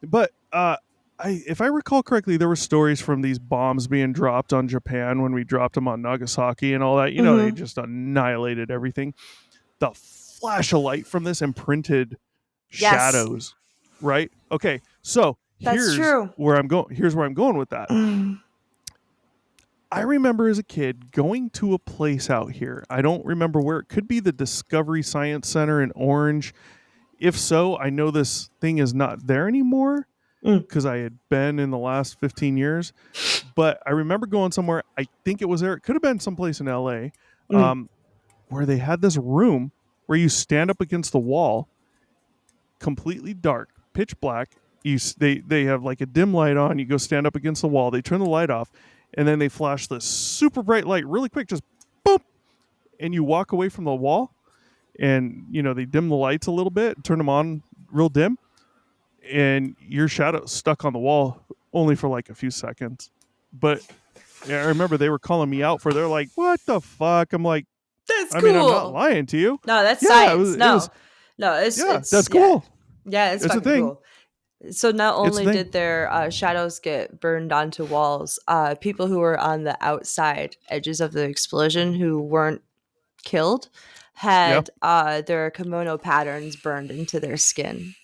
But if I recall correctly, there were stories from these bombs being dropped on Japan when we dropped them on Nagasaki and all that. They Mm-hmm. just annihilated everything. The flash of light from this imprinted Yes, shadows, right? Okay, so that's here's true. where I'm going. Here's where I'm going with that. I remember as a kid going to a place out here. I don't remember where. It could be the Discovery Science Center in Orange. If so, I know this thing is not there anymore because I had been in the last 15 years. But I remember going somewhere. I think it was there. It could have been someplace in LA, where they had this room where you stand up against the wall, completely dark, pitch black. They have like a dim light on. You go stand up against the wall. They turn the light off, and then they flash this super bright light really quick, just boop, and you walk away from the wall. And they dim the lights a little bit, turn them on real dim, and your shadow stuck on the wall only for like a few seconds. But yeah, I remember they were calling me out for. They're like, "What the fuck?" I'm like, That's I mean, I'm not cool. lying to you. No, that's Yeah, science. it was. No, Yeah, it's that's cool. yeah, it's It's a fucking thing. cool. So not It's a only thing. did their shadows get burned onto walls, people who were on the outside edges of the explosion who weren't killed Yeah. had their kimono patterns burned into their skin.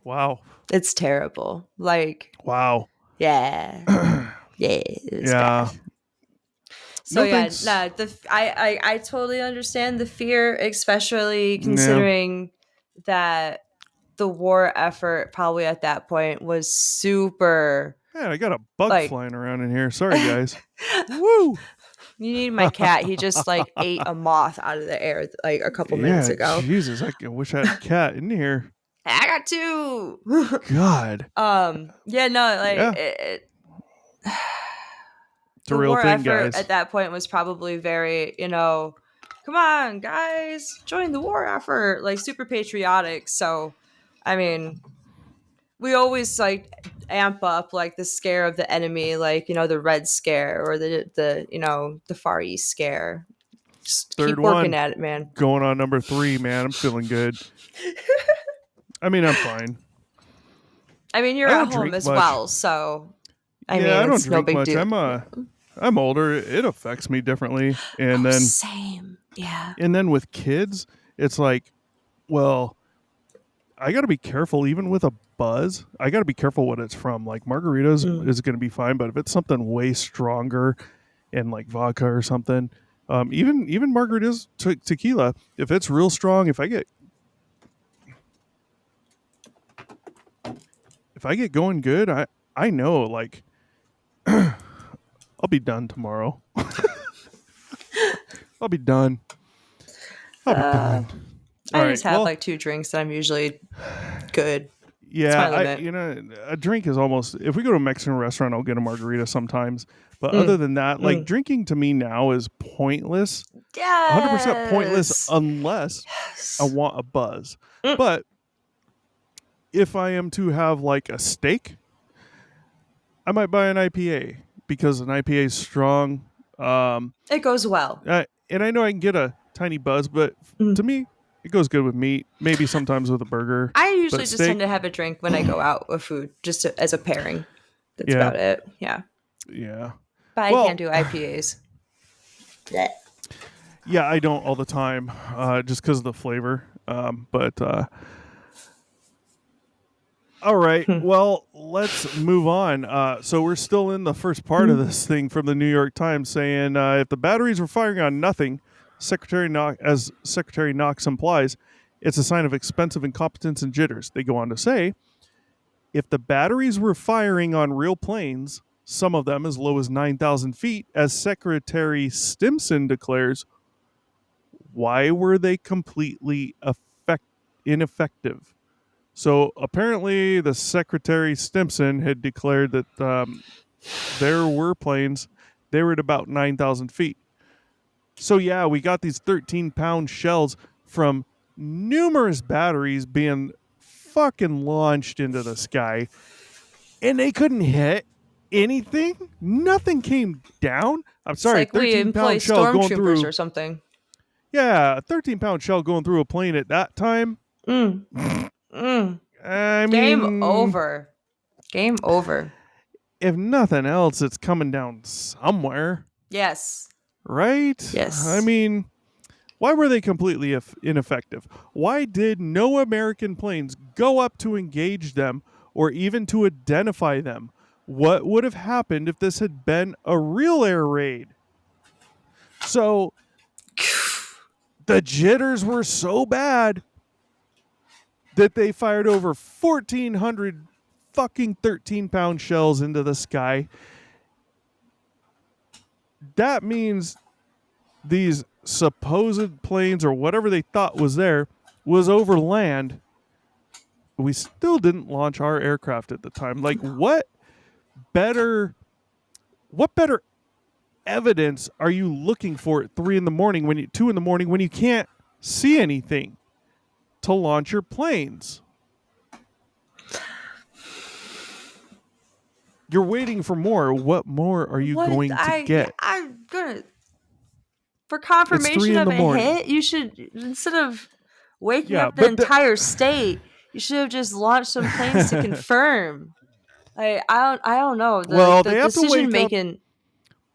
Wow. It's terrible. Like, Wow. yeah, yeah, it's Yeah. bad. So No yeah, thanks. nah, I totally understand the fear, especially Yeah. considering that the war effort probably at that point was super Man, I got a bug like flying around in here. Sorry, you guys. Woo. need my cat. He just like ate a moth out of the air like a couple minutes Yeah, ago. Jesus. I wish I had a cat in here. I got two. God. Yeah, no, like Yeah. It's a the real war thing, effort guys. at that point was probably very, come on, guys, join the war effort, like super patriotic. So, I mean, we always like amp up like the scare of the enemy, like the Red Scare or the Far East Scare. Just Third keep working one. at it, man. Going on number 3, man. I'm feeling good. I mean, I'm fine. I mean, you're I at don't home drink as much. well, so I Yeah, mean, I don't it's no drink big much. deal. I'm older. It affects me differently. And Oh, then same. Yeah. with kids, it's like, well, I got to be careful even with a buzz. I got to be careful what it's from. Like margaritas is going to be fine, but if it's something way stronger and like vodka or something, even margaritas, tequila, if it's real strong, if I get going good, I know like I'll be done tomorrow. I'll be done. I'll be done. I just have like 2 drinks and I'm usually good. It's my Yeah, limit. a drink is almost. If we go to a Mexican restaurant, I'll get a margarita sometimes. But other than that, like drinking to me now is pointless. 100% pointless Yes. unless I want a buzz. But if I am to have like a steak, I might buy an IPA because an IPA is strong. It goes well. And I know I can get a tiny buzz, but to me, it goes good with meat. Maybe sometimes with a burger. I usually but just steak, tend to have a drink when I go out with food, just as a pairing. That's Yeah. about it. Yeah. Yeah. But I can't do IPAs. Yeah, I don't all the time, just because of the flavor. But all right, well, let's move on. So we're still in the first part of this thing from the New York Times, saying if the batteries were firing on nothing, Secretary Knox implies, it's a sign of expensive incompetence and jitters. They go on to say, if the batteries were firing on real planes, some of them as low as 9,000 feet, as Secretary Stimson declares, why were they completely ineffective? So apparently, the Secretary Stimson had declared that there were planes, they were at about 9,000 feet. So yeah, we got these 13-pound shells from numerous batteries being fucking launched into the sky, and they couldn't hit anything. Nothing came down. I'm sorry, it's like we employ 13-pound shell going stormtroopers through or something. Yeah, a 13-pound shell going through a plane at that time. I mean, Game over. Game over. If nothing else, it's coming down somewhere. Yes. Right? Yes. I mean, why were they completely ineffective? Why did no American planes go up to engage them or even to identify them? What would have happened if this had been a real air raid? So, the jitters were so bad that they fired over 1,400 fucking 13-pound shells into the sky. That means these supposed planes or whatever they thought was there was over land. We still didn't launch our aircraft at the time. Like, what better evidence are you looking for at 2 in the morning when you can't see anything to launch your planes? You're waiting for more. What more are you going to get? I'm gonna, for confirmation of a hit, you should, instead of waking up the entire state, you should have just launched some planes to confirm. I don't know. They have to wake up.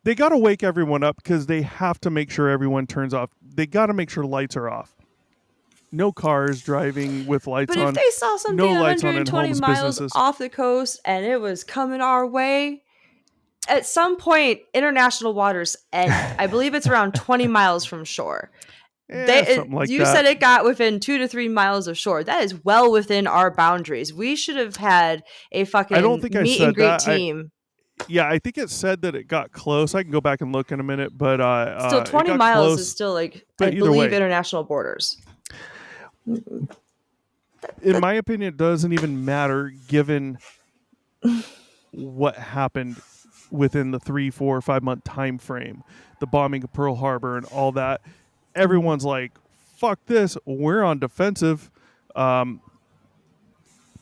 They got to wake everyone up because they have to make sure everyone turns off. They got to make sure lights are off. No cars driving with lights on. But if they saw something 120 miles off the coast and it was coming our way, at some point, international waters end. I believe it's around 20 miles from shore. Something like you said it got within 2 to 3 miles of shore. That is well within our boundaries. We should have had a fucking meet and greet team. I think it said that it got close. I can go back and look in a minute, but still 20 miles is still I believe international borders. In my opinion, it doesn't even matter given what happened within the 3, 4, 5 month time frame, the bombing of Pearl Harbor and all that. Everyone's like, fuck this, we're on defensive.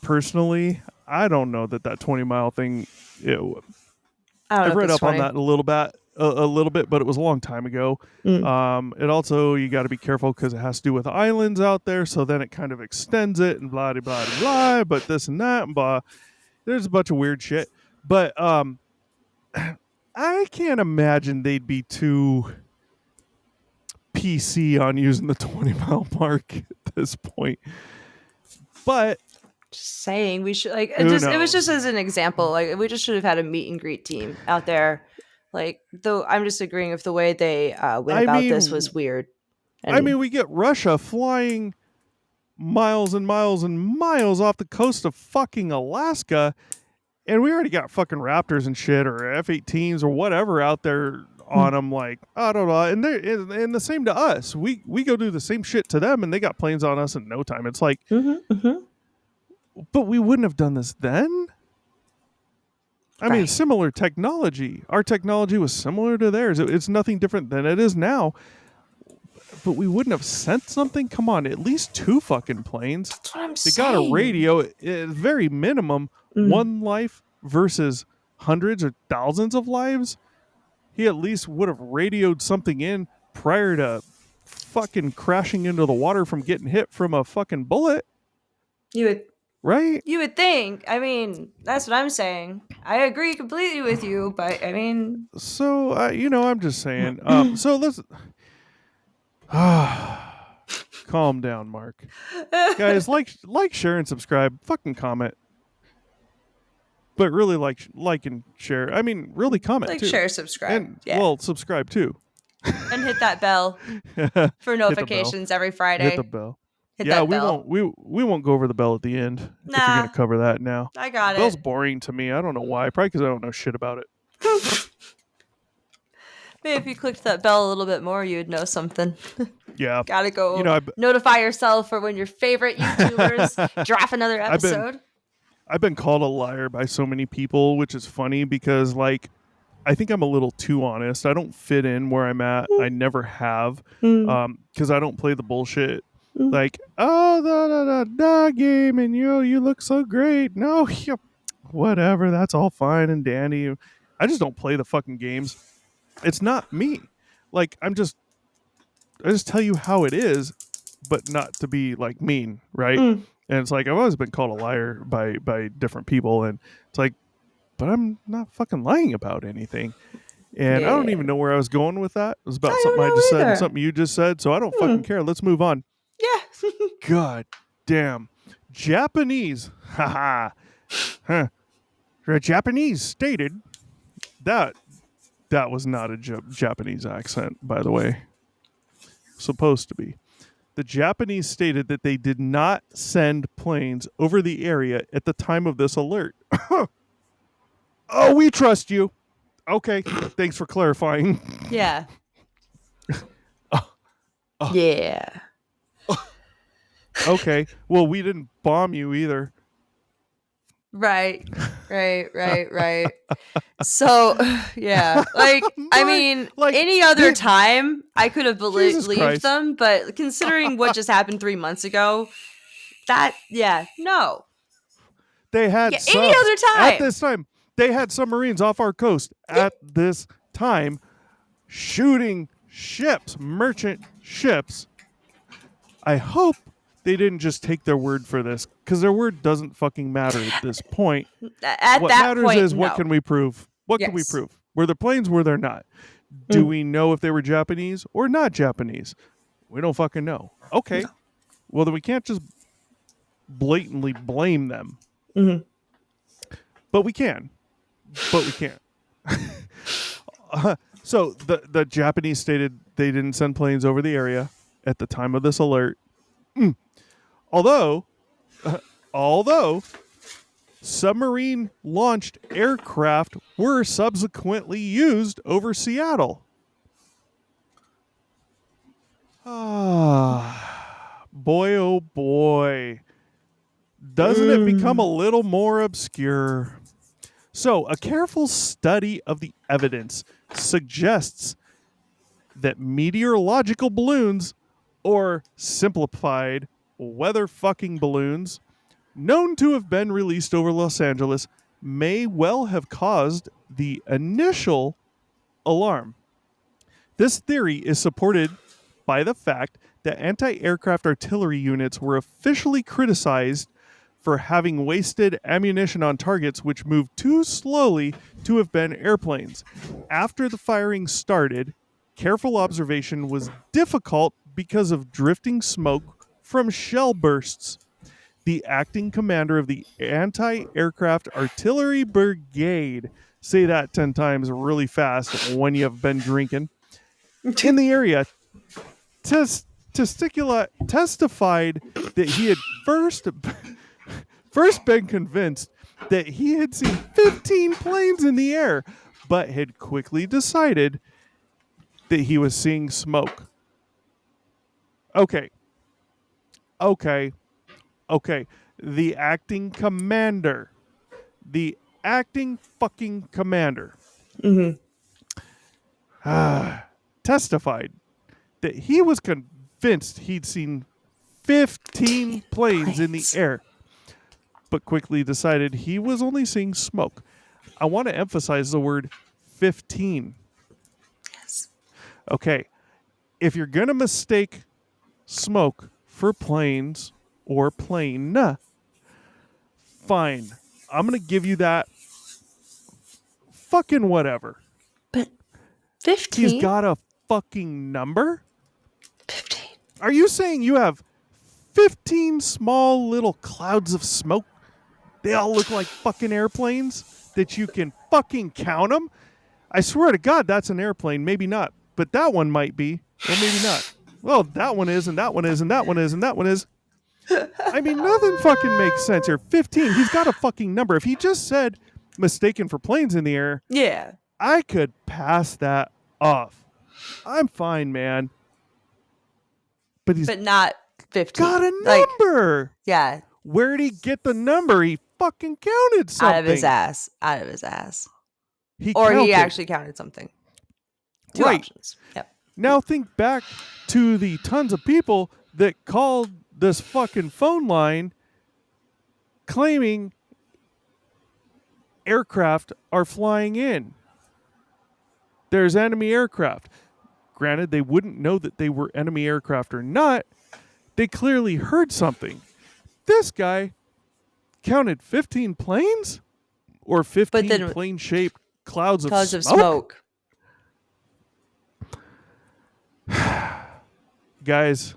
Personally, I don't know that 20-mile thing, I read up 20. on that a little bit, but it was a long time ago. It also, you got to be careful because it has to do with islands out there, so then it kind of extends it and blah, blah, blah, blah, but this and that and blah. There's a bunch of weird shit. But I can't imagine they'd be too PC on using the 20-mile mark at this point. But just saying, we should it was just as an example. Like, we just should have had a meet and greet team out there. Like, though, I'm just agreeing with the way they went about this was weird. We get Russia flying miles and miles and miles off the coast of fucking Alaska, and we already got fucking Raptors and shit, or F-18s or whatever out there on them. Like, I don't know. And the same to us. We go do the same shit to them, and they got planes on us in no time. It's like, but we wouldn't have done this then. I mean, similar technology. Our technology was similar to theirs. It's nothing different than it is now. but we wouldn't have sent something? Come on, at least 2 fucking planes. That's what I'm They saying. got a radio, very minimum, 1 life versus hundreds or thousands of lives. He at least would have radioed something in prior to fucking crashing into the water from getting hit from a fucking bullet. You Right? would think. I mean, that's what I'm saying. I agree completely with you, but I mean, So, I'm just saying. So let's calm down, Mark. Guys, like, share, and subscribe. Fucking comment. But really like and share. I mean, really comment like, too. share, subscribe, And yeah, subscribe too. and hit that bell for notifications every Friday. Hit the bell. Hit Yeah, that bell. we won't go over the bell at the end if you're Nah. gonna cover that now. I got Bell's it. boring to me. I don't know why. Probably because I don't know shit about it. Maybe if you clicked that bell a little bit more, you'd know something. Yeah. Gotta go notify yourself for when your favorite YouTubers drop another episode. I've been called a liar by so many people, which is funny because, like, I think I'm a little too honest. I don't fit in where I'm at. I never have, because I don't play the bullshit. Like, oh, the game, and you look so great. No, whatever. That's all fine and dandy. I just don't play the fucking games. It's not me. Like, I just tell you how it is, but not to be like mean, right? And it's like, I've always been called a liar by different people, and it's like, but I'm not fucking lying about anything. And I don't even know where I was going with that. It was about something I just said and something you just said, so I don't fucking care. Let's move on. Yeah. God damn. Japanese. Haha. Huh. The Japanese stated that was not a Japanese accent, by the way. Supposed to be. The Japanese stated that they did not send planes over the area at the time of this alert. Oh, we trust you. Okay, thanks for clarifying. Yeah. Yeah. Okay, well, we didn't bomb you either. Right. So, yeah. Like, I mean, any other time, I could have believed them, but considering what just happened 3 months ago, no. They had any other time. At this time, they had submarines off our coast at this time, shooting ships, merchant ships. I hope they didn't just take their word for this, because their word doesn't fucking matter at this point. What matters is what can we prove? What can we prove? Were the planes, were there not? Do we know if they were Japanese or not Japanese? We don't fucking know. Okay. No. Well, then we can't just blatantly blame them. But we can. But we can't. So the Japanese stated they didn't send planes over the area at the time of this alert. Although submarine launched aircraft were subsequently used over Seattle. Boy, oh boy. Doesn't it become a little more obscure? So, a careful study of the evidence suggests that meteorological balloons, or simplified, weather fucking balloons, known to have been released over Los Angeles, may well have caused the initial alarm. This theory is supported by the fact that anti-aircraft artillery units were officially criticized for having wasted ammunition on targets which moved too slowly to have been airplanes. After the firing started, careful observation was difficult because of drifting smoke from shell bursts. The acting commander of the Anti-Aircraft Artillery Brigade, say that 10 times really fast when you've been drinking, in the area, testified that he had first been convinced that he had seen 15 planes in the air, but had quickly decided that he was seeing smoke. Okay. The acting commander. The acting fucking commander. Testified that he was convinced he'd seen 15 planes in the air, but quickly decided he was only seeing smoke. I want to emphasize the word 15. Yes. Okay, if you're going to mistake smoke for planes or plane, fine. I'm going to give you that fucking whatever. But 15? He's got a fucking number? 15. Are you saying you have 15 small little clouds of smoke? They all look like fucking airplanes that you can fucking count them? I swear to God, that's an airplane. Maybe not. But that one might be. Or maybe not. Well, that one is, and that one is, and that one is, and that one is. I mean, nothing fucking makes sense here. 15. He's got a fucking number. If he just said mistaken for planes in the air, yeah, I could pass that off. I'm fine, man. But he's not 15. got a number. Yeah. Where'd he get the number? He fucking counted something. Out of his ass. He actually counted something. Two options. Yep. Now think back to the tons of people that called this fucking phone line claiming aircraft are flying in. There's enemy aircraft. Granted, they wouldn't know that they were enemy aircraft or not. They clearly heard something. This guy counted 15 planes? Or 15 plane-shaped clouds of smoke? Guys,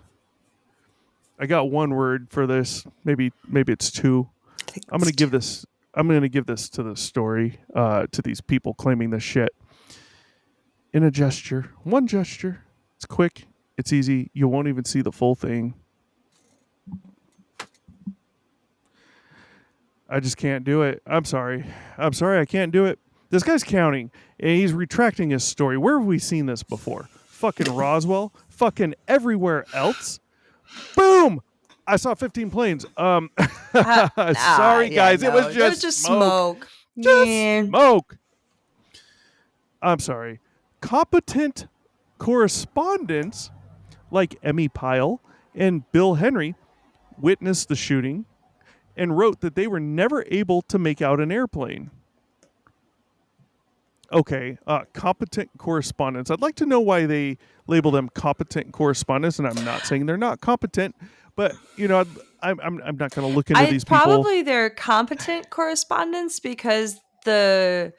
I got one word for this. Maybe it's two. I'm going to give this to the story, to these people claiming this shit. In a gesture. One gesture. It's quick. It's easy. You won't even see the full thing. I just can't do it. I'm sorry. I can't do it. This guy's counting, and he's retracting his story. Where have we seen this before? Fucking Roswell? Fucking everywhere else? Boom! I saw 15 planes. Sorry, guys. No. It was just smoke. Just smoke. I'm sorry. Competent correspondents like Emmy Pyle and Bill Henry witnessed the shooting and wrote that they were never able to make out an airplane. Okay, competent correspondents. I'd like to know why they label them competent correspondents, and I'm not saying they're not competent, but you know, I'm not going to look into these people. Probably they're competent correspondents because their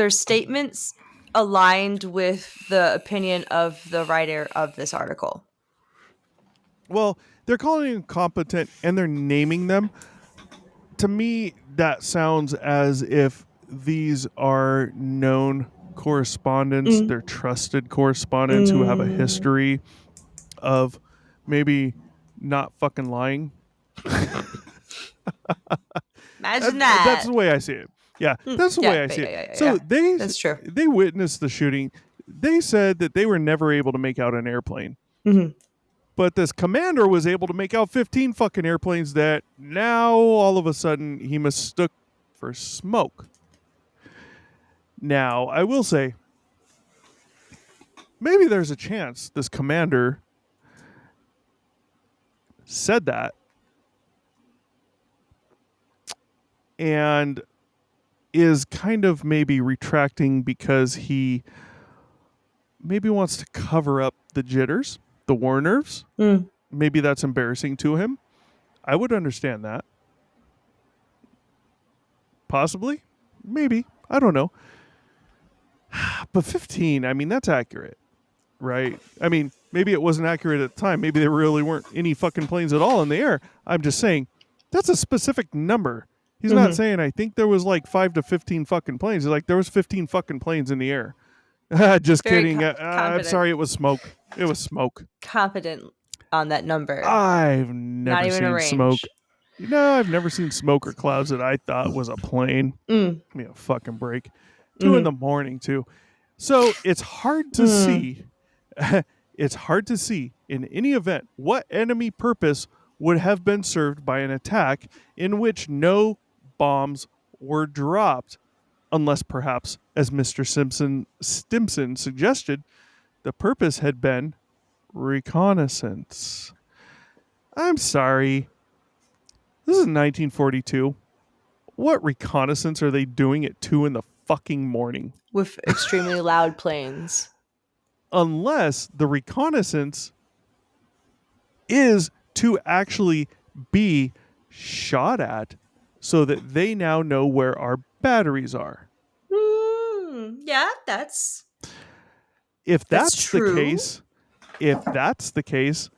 statements aligned with the opinion of the writer of this article. Well, they're calling them competent and they're naming them. To me, that sounds as if these are known correspondents. They're trusted correspondents who have a history of maybe not fucking lying. Imagine that. That's the way I see it. Yeah, that's the way I see it. So that's true. They witnessed the shooting. They said that they were never able to make out an airplane. Mm-hmm. But this commander was able to make out 15 fucking airplanes that now all of a sudden he mistook for smoke. Now, I will say, maybe there's a chance this commander said that and is kind of maybe retracting because he maybe wants to cover up the jitters, the war nerves. Maybe that's embarrassing to him. I would understand that. Possibly. Maybe. I don't know. But 15, I mean, that's accurate, right? I mean, maybe it wasn't accurate at the time. Maybe there really weren't any fucking planes at all in the air. I'm just saying, that's a specific number. He's not saying, I think there was like 5 to 15 fucking planes. He's like, there was 15 fucking planes in the air. Just kidding. I'm sorry, it was smoke. It was smoke. Confident on that number. I've never seen smoke. No, I've never seen smoke or clouds that I thought was a plane. Give me a fucking break. 2 in the morning, too. So it's hard to see. It's hard to see in any event what enemy purpose would have been served by an attack in which no bombs were dropped, unless perhaps, as Mr. Stimson suggested, the purpose had been reconnaissance. I'm sorry. This is 1942. What reconnaissance are they doing at 2 in the fucking morning? With extremely loud planes. Unless the reconnaissance is to actually be shot at so that they now know where our batteries are. Yeah, that's If that's true. the case,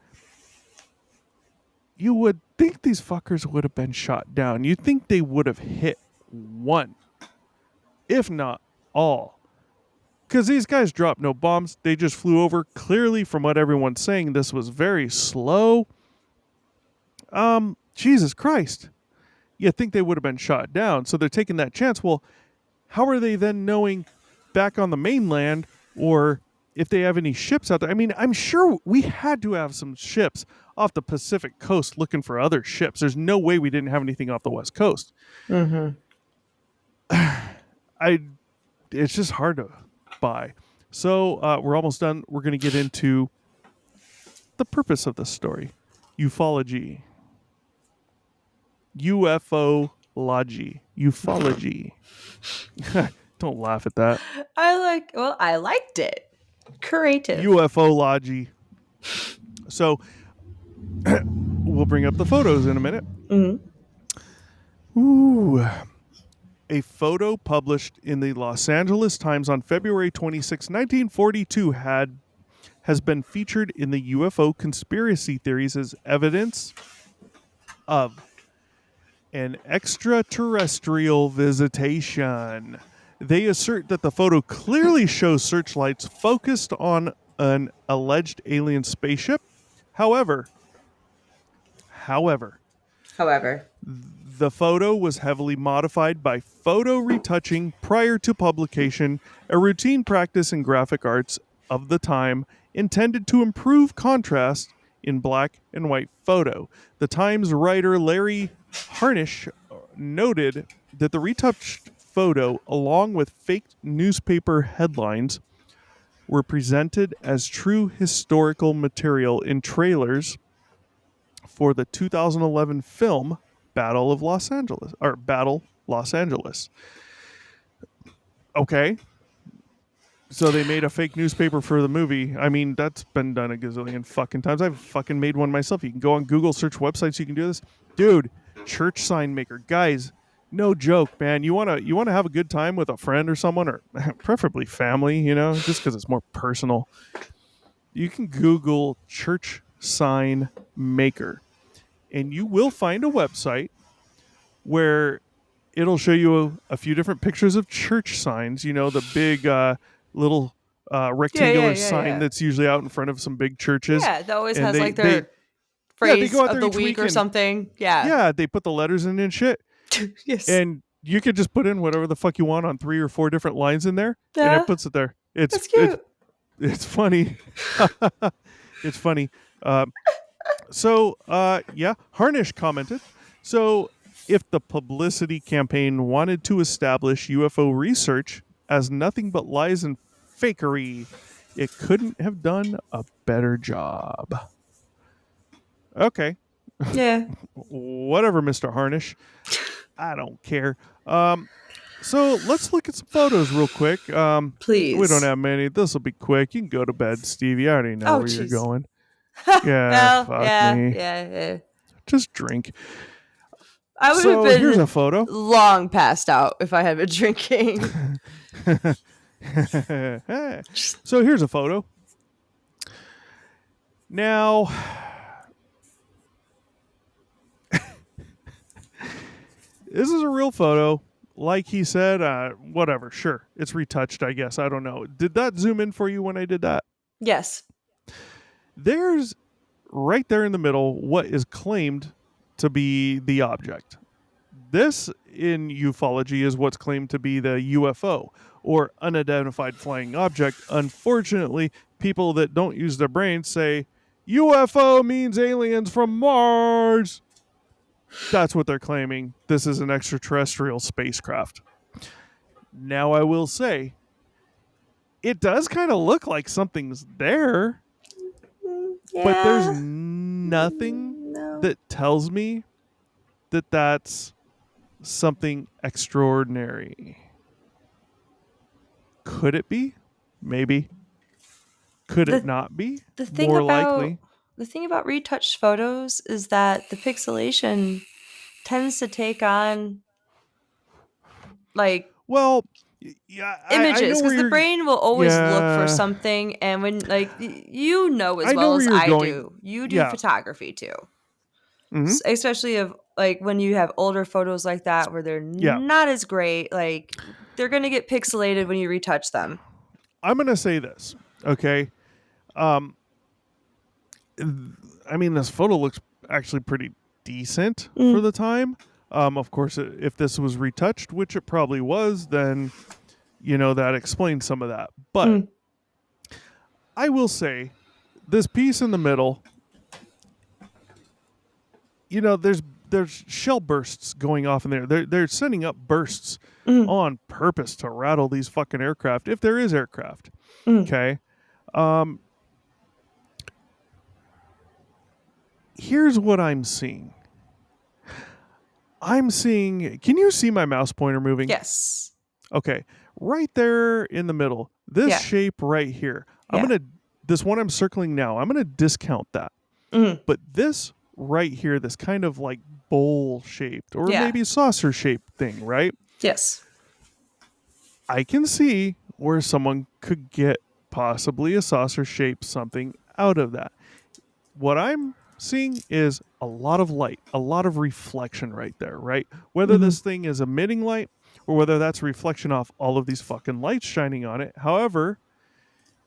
you would think these fuckers would have been shot down. You'd think they would have hit one, if not all. Because these guys dropped no bombs. They just flew over. Clearly, from what everyone's saying, this was very slow. Jesus Christ. You'd think they would have been shot down. So they're taking that chance. Well, how are they then knowing back on the mainland or if they have any ships out there? I mean, I'm sure we had to have some ships off the Pacific coast looking for other ships. There's no way we didn't have anything off the West Coast. Mm-hmm. It's just hard to buy. So we're almost done. We're going to get into the purpose of this story. Ufology. Ufology. Ufology. Don't laugh at that. I liked it. Creative. Ufology. So we'll bring up the photos in a minute. Mm-hmm. Ooh. A photo published in the Los Angeles Times on February 26, 1942 has been featured in the UFO conspiracy theories as evidence of an extraterrestrial visitation. They assert that the photo clearly shows searchlights focused on an alleged alien spaceship. However, the photo was heavily modified by photo retouching prior to publication, a routine practice in graphic arts of the time intended to improve contrast in black and white photo. The Times writer Larry Harnish noted that the retouched photo, along with faked newspaper headlines, were presented as true historical material in trailers for the 2011 film Battle Los Angeles. Okay. So they made a fake newspaper for the movie. I mean, that's been done a gazillion fucking times. I've fucking made one myself. You can go on Google, search websites, you can do this. Dude, church sign maker. Guys, no joke, man. You wanna have a good time with a friend or someone, or preferably family, just because it's more personal. You can Google church sign maker, and you will find a website where it'll show you a few different pictures of church signs. The big little rectangular sign that's usually out in front of some big churches. Yeah, that always has their phrase of the week or something. Yeah. Yeah, they put the letters in and shit. Yes. And you could just put in whatever the fuck you want on 3 or 4 different lines in there, and it puts it there. That's cute. It's funny. It's funny. Harnish commented, so if the publicity campaign wanted to establish UFO research as nothing but lies and fakery, it couldn't have done a better job. Okay. Yeah. Whatever, Mr. Harnish. I don't care. So let's look at some photos real quick. Please. We don't have many. This will be quick. You can go to bed, Stevie. I already know where you're going. Yeah, me. Yeah. Just drink. I would have been here's a photo. long passed out if I had been drinking. So here's a photo. Now, this is a real photo. Like he said, whatever, sure. It's retouched, I guess. I don't know. Did that zoom in for you when I did that? Yes. There's right there in the middle what is claimed to be the object. This, in ufology, is what's claimed to be the UFO, or unidentified flying object. Unfortunately, people that don't use their brains say, UFO means aliens from Mars. That's what they're claiming. This is an extraterrestrial spacecraft. Now, I will say, it does kind of look like something's there. But there's Yeah. nothing No. that tells me that that's something extraordinary. Could it be? Maybe. Could it The not be? the thing More about likely. the thing about retouched photos is that the pixelation tends to take on like Well, yeah, I images know where because the you're. brain will always look for Yeah, something, and when like you know as I know well where as you're I going. do, you do Yeah. photography too. Hmm. Especially of like when you have older photos like that where they're Yeah. not as great, like they're going to get pixelated when you retouch them. I'm gonna say this. Okay. Um. I mean, this photo looks actually pretty decent for Mm, the time. Of course, if this was retouched, which it probably was, then that explains some of that. But mm, I will say, this piece in the middle, there's shell bursts going off in there. They're sending up bursts mm, on purpose to rattle these fucking aircraft, if there is aircraft. mm. Okay. Um, Here's what I'm seeing. I'm seeing. Can you see my mouse pointer moving? Yes. Okay, right there in the middle. This Yeah. shape right here. Yeah. This one I'm circling now. I'm gonna discount that. Mm, But this right here, this kind of like bowl shaped or yeah. maybe saucer shaped thing, right? Yes. I can see where someone could get possibly a saucer shaped something out of that. What I'm seeing is a lot of light, a lot of reflection right there, right? Whether Hmm. this thing is emitting light or whether that's reflection off all of these fucking lights shining on it. However,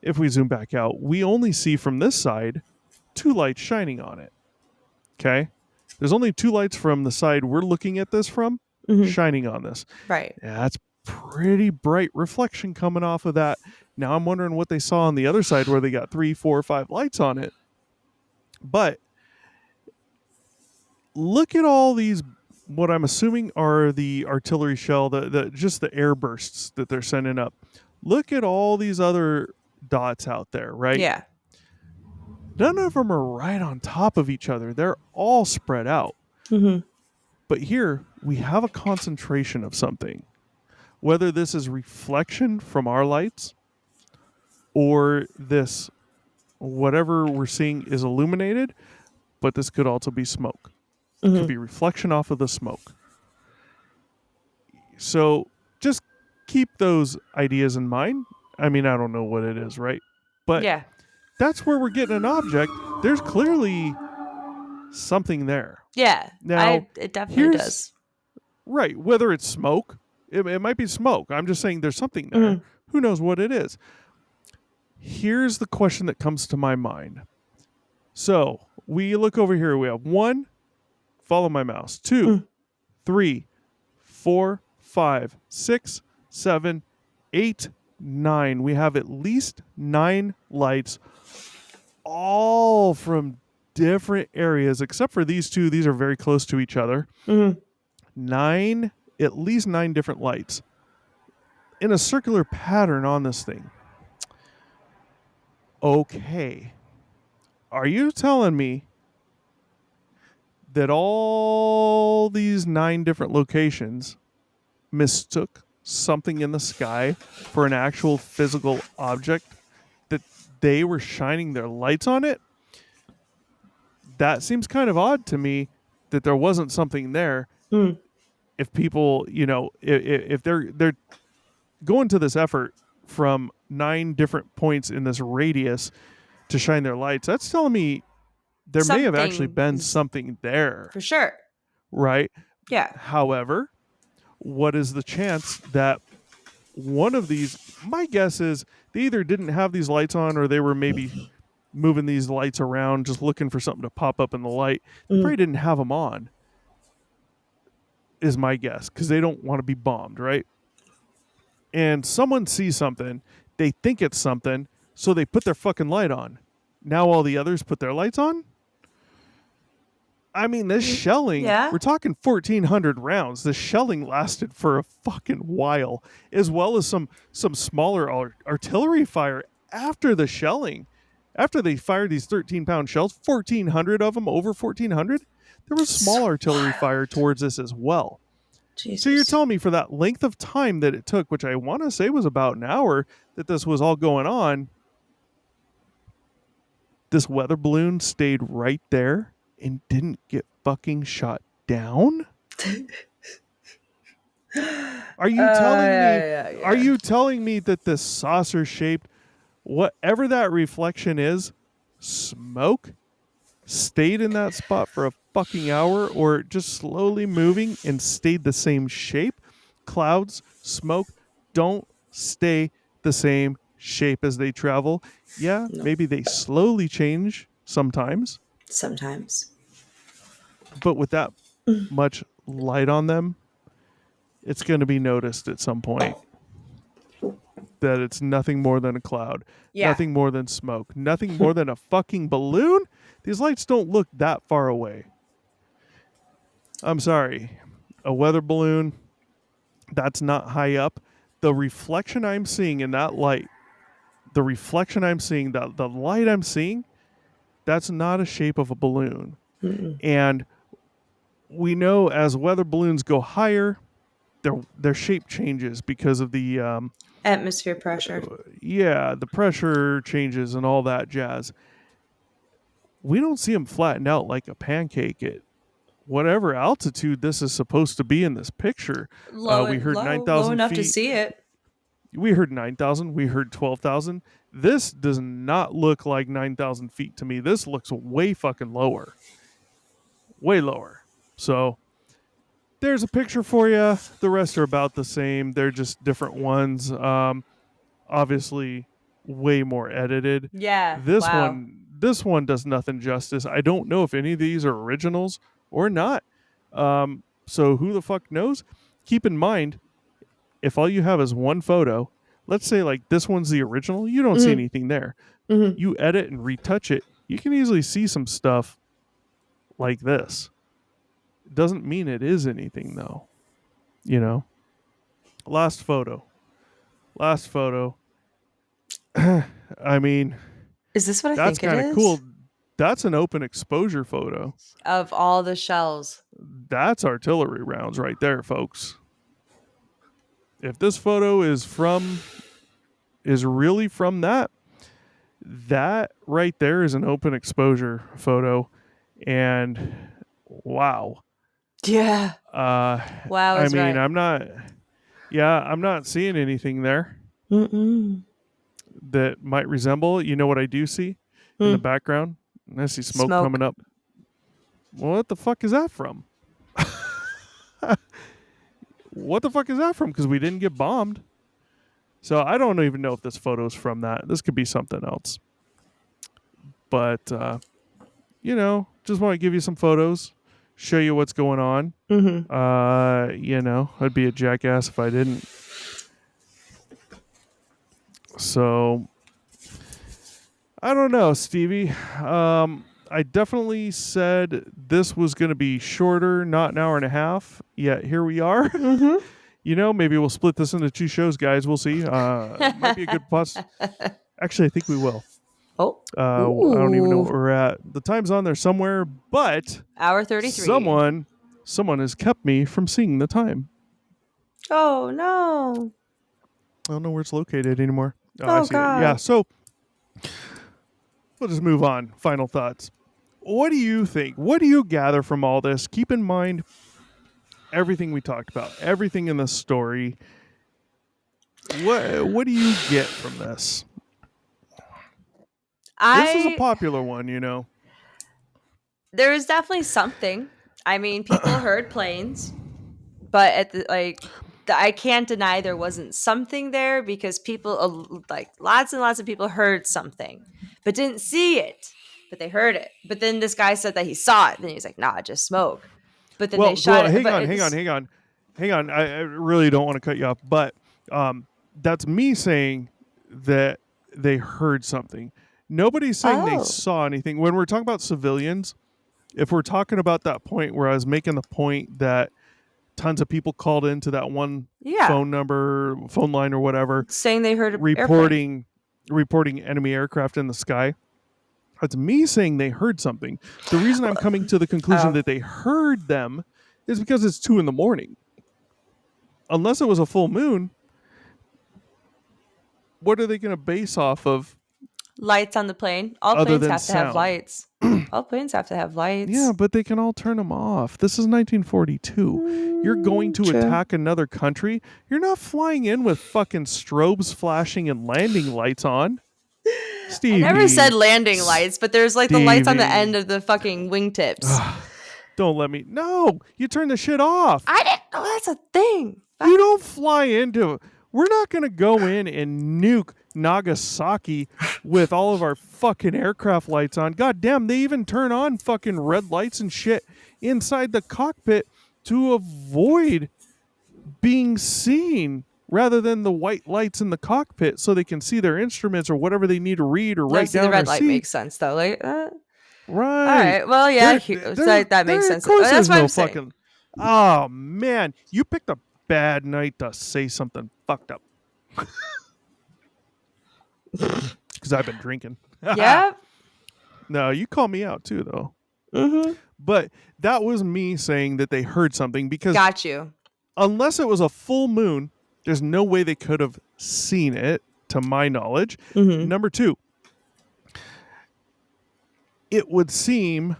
if we zoom back out, we only see from this side two lights shining on it. Okay? There's only two lights from the side we're looking at this from Hmm. shining on this. Right. Yeah, that's pretty bright reflection coming off of that. Now I'm wondering what they saw on the other side where they got 3, 4, 5 lights on it. But look at all these, what I'm assuming are the artillery shell, the just the air bursts that they're sending up. Look at all these other dots out there, right? Yeah. None of them are right on top of each other. They're all spread out. Hmm. But here we have a concentration of something. Whether this is reflection from our lights or this whatever we're seeing is illuminated, but this could also be smoke. Could Hmm. be reflection off of the smoke. So just keep those ideas in mind. I mean, I don't know what it is, right? But Yeah. that's where we're getting an object. There's clearly something there. Yeah. Now, It definitely here's does. right, whether it's smoke, it might be smoke. I'm just saying there's something there. Hmm. Who knows what it is? Here's the question that comes to my mind. So we look over here. We have 1, follow my mouse, 2, Mm. 3, 4, 5, 6, 7, 8, 9. We have at least 9 lights, all from different areas, except for these two. These are very close to each other. Hmm. 9, at least 9 different lights in a circular pattern on this thing. Okay. Are you telling me that all these 9 different locations mistook something in the sky for an actual physical object, that they were shining their lights on it? That seems kind of odd to me, that there wasn't something there. Mm. If people, if they're going to this effort from 9 different points in this radius to shine their lights, that's telling me there may have actually Something been is something there, for sure. right? Yeah. However, what is the chance that one of these, my guess is they either didn't have these lights on or they were maybe moving these lights around just looking for something to pop up in the light. They Mm. probably didn't have them on, is my guess, because they don't want to be bombed, right? And someone sees something, they think it's something, so they put their fucking light on. Now all the others put their lights on? I mean, this shelling, Yeah. we're talking 1,400 rounds. The shelling lasted for a fucking while, as well as some smaller artillery fire after the shelling. After they fired these 13-pound shells, 1,400 of them, over 1,400, there was small artillery fire towards this as well. Jesus. So you're telling me for that length of time that it took, which I want to say was about an hour, that this was all going on, this weather balloon stayed right there and didn't get fucking shot down? Are you telling me? Are you telling me that this saucer shaped, whatever that reflection is, smoke, stayed in that spot for a fucking hour, or just slowly moving and stayed the same shape? Clouds, smoke don't stay the same shape as they travel. Yeah, No. maybe they slowly change sometimes, but with that much light on them, it's going to be noticed at some point that it's nothing more than a cloud, nothing more than smoke, nothing more than a fucking balloon. These lights don't look that far away. I'm sorry. A weather balloon, that's not high up. The reflection I'm seeing in that light, the light I'm seeing, that's not a shape of a balloon. Mm-mm. And we know as weather balloons go higher, their shape changes because of the atmosphere pressure. The pressure changes and all that jazz. We don't see them flattened out like a pancake at whatever altitude this is supposed to be in this picture. We heard 9,000 low enough feet. to see it. We heard 9,000. We heard 12,000. This does not look like 9,000 feet to me. This looks way fucking lower. Way lower. So there's a picture for you. The rest are about the same. They're just different ones. Obviously, way more edited. Yeah. This one does nothing justice. I don't know if any of these are originals or not. So who the fuck knows? Keep in mind, if all you have is one photo, let's say like this one's the original, you don't see anything there. Mm-hmm. You edit and retouch it, you can easily see some stuff like this. It doesn't mean it is anything though. You know? Last photo. I mean, is this what I that's think it is? That's kind of cool. That's an open exposure photo. Of all the shells. That's artillery rounds right there, folks. If this photo is really from that right there is an open exposure photo. And wow. Yeah. Wow. I mean, right. I'm not seeing anything there. Mm-mm. That might resemble it. You know what I do see in the background? I see smoke coming up. Well, what the fuck is that from? What the fuck is that from? Because we didn't get bombed. So I don't even know if this photo is from that. This could be something else. But, just want to give you some photos, show you what's going on. Mm-hmm. I'd be a jackass if I didn't. So, I don't know, Stevie. I definitely said this was going to be shorter, not an hour and a half. Yet here we are. Mm-hmm. Maybe we'll split this into 2 shows, guys. We'll see. It might be a good plus. Actually, I think we will. Oh. I don't even know where we're at. The time's on there somewhere, but hour 33. Someone has kept me from seeing the time. Oh no. I don't know where it's located anymore. Oh I see God. it. Yeah, so we'll just move on. Final thoughts. What do you think? What do you gather from all this? Keep in mind everything we talked about, everything in the story. What do you get from this? This is a popular one, There is definitely something. I mean, people heard planes, but I can't deny there wasn't something there because people, lots and lots of people heard something, but didn't see it. But they heard it. But then this guy said that he saw it. Then he's like, "Nah, just smoke." But then they shot it. Hang on. I really don't want to cut you off, but that's me saying that they heard something. Nobody's saying they saw anything. When we're talking about civilians, if we're talking about that point where I was making the point that tons of people called into that one phone line or whatever, saying they heard reporting enemy aircraft in the sky. That's me saying they heard something. The reason I'm coming to the conclusion that they heard them is because it's 2 a.m. Unless it was a full moon, what are they going to base off of? Lights on the plane. All other planes than have to have sound? lights. All planes have to have lights. Yeah, but they can all turn them off. This is 1942. You're going to True. attack another country. You're not flying in with fucking strobes flashing and landing lights on. Stevie. I never said landing lights, but there's like the lights on the end of the fucking wingtips. Don't let me. No, you turn the shit off. I didn't know that's a thing. You don't fly into. We're not going to go in and nuke Nagasaki with all of our fucking aircraft lights on. God damn, they even turn on fucking red lights and shit inside the cockpit to avoid being seen, rather than the white lights in the cockpit so they can see their instruments or whatever they need to read or write down. The red or light see. Makes sense though. Like, right. All right. Well, yeah, that makes sense. Of course, that's there's what no I'm saying. fucking. Oh man, you picked a bad night to say something fucked up. Because I've been drinking. Yeah. No, you call me out too, though. Mm-hmm. But that was me saying that they heard something, because Got you. Unless it was a full moon, there's no way they could have seen it, to my knowledge. Mm-hmm. Number 2, it would seem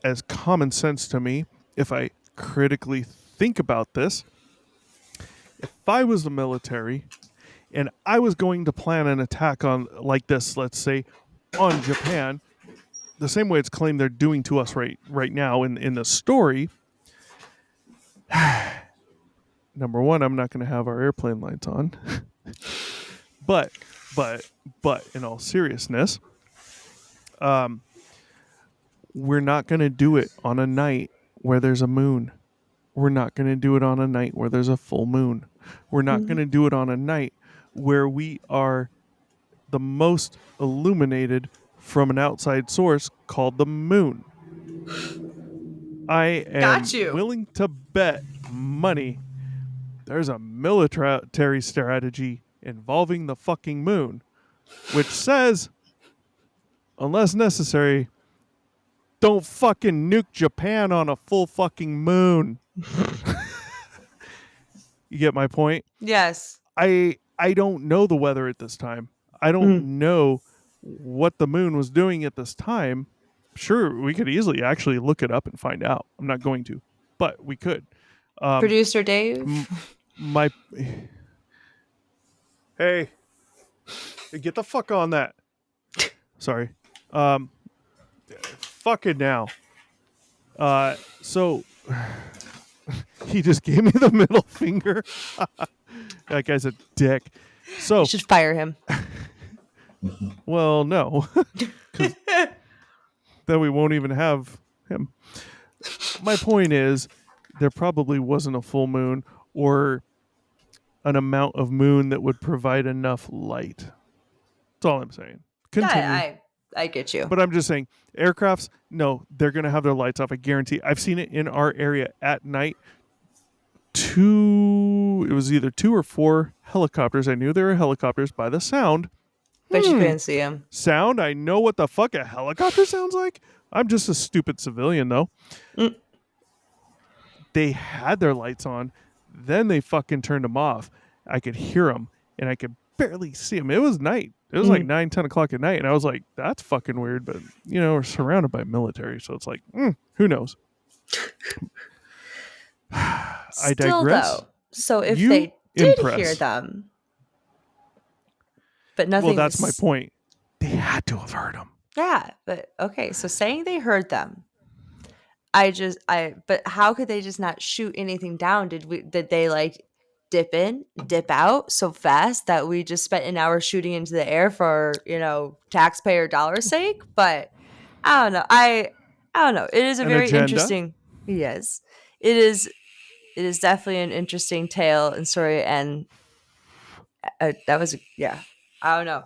as common sense to me, if I critically think about this, if I was the military and I was going to plan an attack on, like this, let's say, on Japan, the same way it's claimed they're doing to us right now in the story. Number 1, I'm not going to have our airplane lights on. but in all seriousness, we're not going to do it on a night where there's a moon. We're not going to do it on a night where there's a full moon. We're not going to do it on a night where we are the most illuminated from an outside source called the moon. I am willing to bet money there's a military strategy involving the fucking moon, which says, unless necessary, don't fucking nuke Japan on a full fucking moon. You get my point? Yes. I don't know the weather at this time. I don't know what the moon was doing at this time. Sure, we could easily actually look it up and find out. I'm not going to, but we could. Producer Dave? Hey, get the fuck on that. Sorry. Fuck it now. So he just gave me the middle finger. That guy's a dick. So you should fire him. Well, no. Then we won't even have him. My point is, there probably wasn't a full moon or an amount of moon that would provide enough light. That's all I'm saying. Continue. Yeah, I get you. But I'm just saying, aircrafts, no, they're going to have their lights off. I guarantee. I've seen it in our area at night. It was either 2 or 4 helicopters. I knew they were helicopters by the sound. But you couldn't see them. Sound? I know what the fuck a helicopter sounds like. I'm just a stupid civilian, though. They had their lights on. Then they fucking turned them off. I could hear them, and I could barely see them. It was night. It was like 9, 10 o'clock at night, and I was like, that's fucking weird. But, we're surrounded by military, so it's like, who knows? I digress. Though, so if they did hear them, but nothing. Well, that's my point. They had to have heard them. Yeah, but okay. So saying they heard them, but how could they just not shoot anything down? Did they like dip in, dip out so fast that we just spent an hour shooting into the air for, taxpayer dollars sake? But I don't know. I don't know. It is a very interesting. Yes, it is. It is definitely an interesting tale and story, and that was I don't know.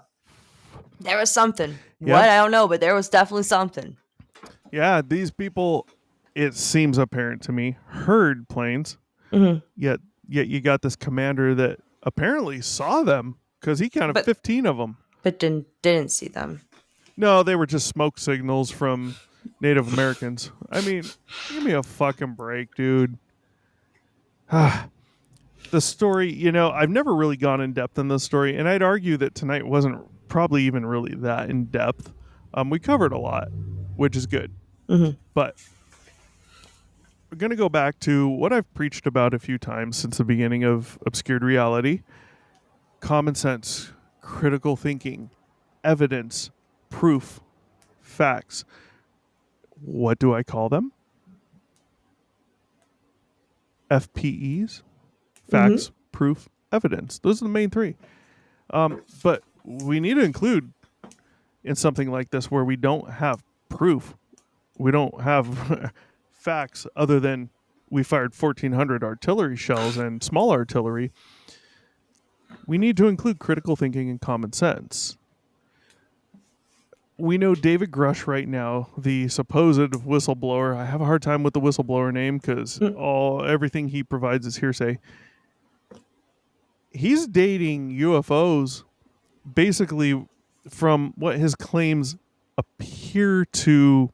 There was something. Yeah. What? I don't know, but there was definitely something. Yeah, these people, it seems apparent to me, heard planes. Mm-hmm. Yet you got this commander that apparently saw them because he counted 15 of them, but didn't see them. No, they were just smoke signals from Native Americans. I mean, give me a fucking break, dude. The story, I've never really gone in depth in this story, and I'd argue that tonight wasn't probably even really that in depth. We covered a lot, which is good. Mm-hmm. But we're going to go back to what I've preached about a few times since the beginning of Obscured Reality: common sense, critical thinking, evidence, proof, facts. What do I call them? FPEs: facts, proof, evidence. Those are the main three. But we need to include in something like this where we don't have proof, we don't have facts other than we fired 1,400 artillery shells and small artillery. We need to include critical thinking and common sense. We know David Grush right now, the supposed whistleblower. I have a hard time with the whistleblower name because everything he provides is hearsay. He's dating UFOs basically from what his claims appear to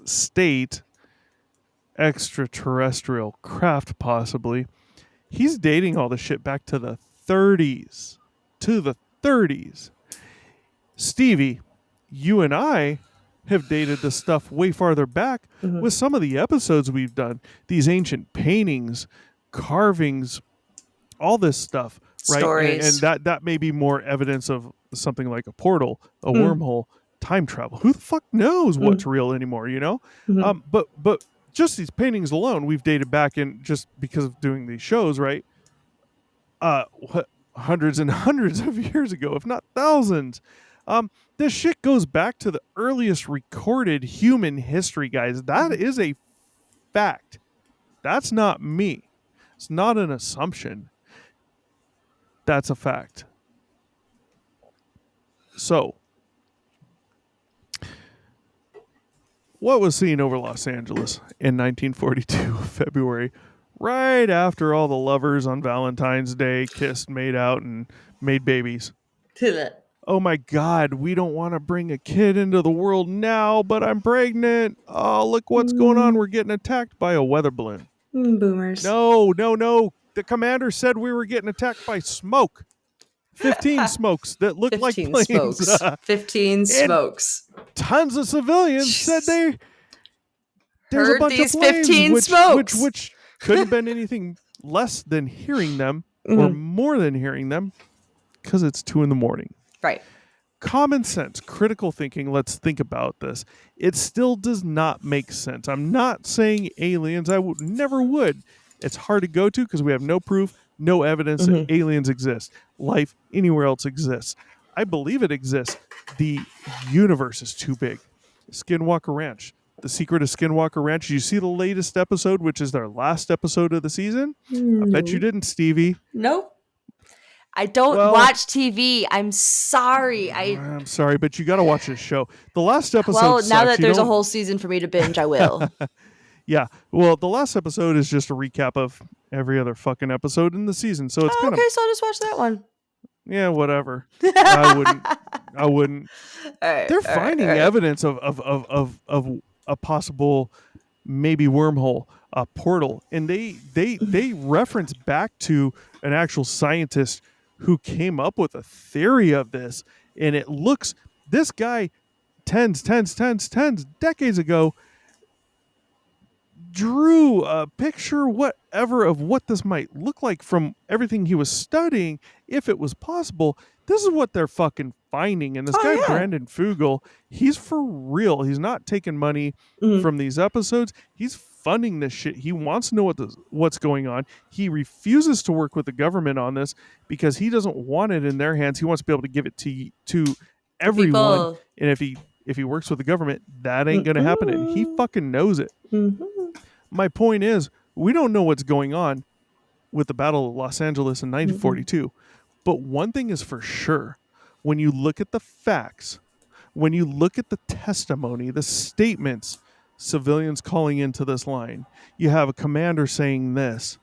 state, extraterrestrial craft possibly. He's dating all the shit back to the 30s. Stevie, you and I have dated the stuff way farther back with some of the episodes we've done. These ancient paintings, carvings, all this stuff, right? Stories. And that may be more evidence of something like a portal, a wormhole, time travel. Who the fuck knows what's real anymore, But just these paintings alone, we've dated back in, just because of doing these shows, right? Hundreds and hundreds of years ago, if not thousands. This shit goes back to the earliest recorded human history, guys. That is a fact. That's not me. It's not an assumption. That's a fact. So, what was seen over Los Angeles in 1942, February, right after all the lovers on Valentine's Day kissed, made out, and made babies? Oh my God, we don't want to bring a kid into the world now, but I'm pregnant. Oh, look what's going on. We're getting attacked by a weather balloon. Boomers. No. The commander said we were getting attacked by smoke. 15 smokes that look like planes. 15 smokes. Tons of civilians said there's Heard a bunch these of planes, 15 smokes. which couldn't have been anything less than hearing them or more than hearing them, because it's 2 a.m. Right. Common sense, critical thinking, let's think about this. It still does not make sense. I'm not saying aliens. I never would. It's hard to go to because we have no proof, no evidence that aliens exist. Life anywhere else exists. I believe it exists. The universe is too big. Skinwalker Ranch. The Secret of Skinwalker Ranch. Did you see the latest episode, which is their last episode of the season? I bet you didn't, Stevie. Nope. I don't watch TV. I'm sorry. I'm sorry, but you got to watch this show. The last episode. Well, now sucks. that there's a whole season for me to binge, I will. Yeah. Well, the last episode is just a recap of every other fucking episode in the season, so it's kind of okay. So I'll just watch that one. Yeah, whatever. I wouldn't. They're finding evidence of a possible maybe wormhole, a portal, and they reference back to an actual scientist who came up with a theory of this, and it looks, this guy tens decades ago drew a picture, whatever, of what this might look like from everything he was studying, if it was possible. This is what they're fucking finding. And this guy, Brandon Fugel, he's for real. He's not taking money from these episodes. He's funding this shit. He wants to know what's going on. He refuses to work with the government on this because he doesn't want it in their hands. He wants to be able to give it to everyone. People. And if he works with the government, that ain't going to happen. And he fucking knows it. My point is, we don't know what's going on with the Battle of Los Angeles in 1942. But one thing is for sure, when you look at the facts, when you look at the testimony, the statements, civilians calling into this line, you have a commander saying this,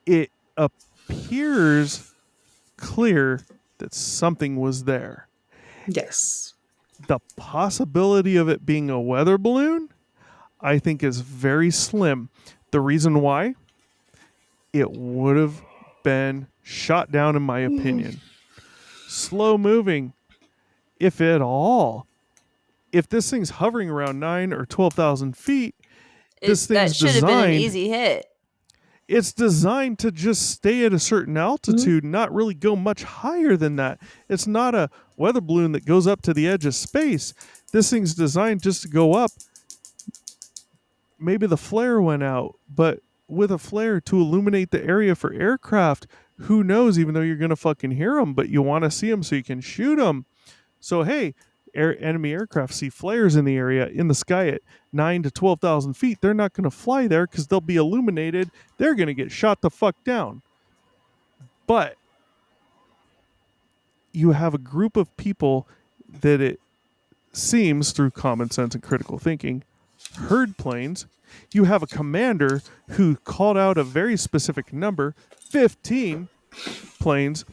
it appears clear that something was there. Yes. The possibility of it being a weather balloon, I think, is very slim. The reason why? It would have been shot down, in my opinion. Slow moving, if at all. If this thing's hovering around 9 or 12,000 feet, this That thing's should have been an designed. easy hit. It's designed to just stay at a certain altitude, not really go much higher than that. It's not a weather balloon that goes up to the edge of space. This thing's designed just to go up. Maybe the flare went out, but with a flare to illuminate the area for aircraft, who knows, even though you're going to fucking hear them, but you want to see them so you can shoot them. So, hey, enemy aircraft see flares in the area in the sky at 9 to 12,000 feet. They're not going to fly there because they'll be illuminated. They're going to get shot the fuck down. But you have a group of people that it seems, through common sense and critical thinking, heard planes. You have a commander who called out a very specific number, 15 planes.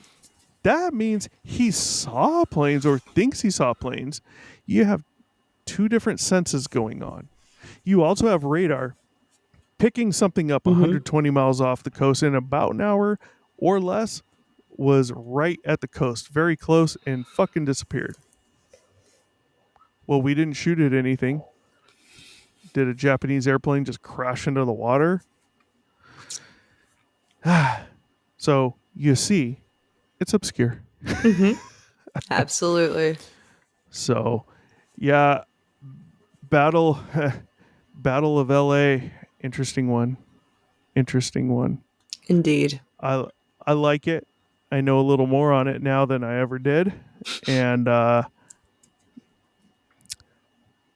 That means he saw planes or thinks he saw planes. You have two different senses going on. You also have radar picking something up 120 miles off the coast in about an hour or less, was right at the coast, very close, and fucking disappeared. Well, we didn't shoot at anything. Did a Japanese airplane just crash into the water? So you see, it's obscure. Absolutely. So, yeah, Battle of LA, interesting one. Indeed. I like it. I know a little more on it now than I ever did, and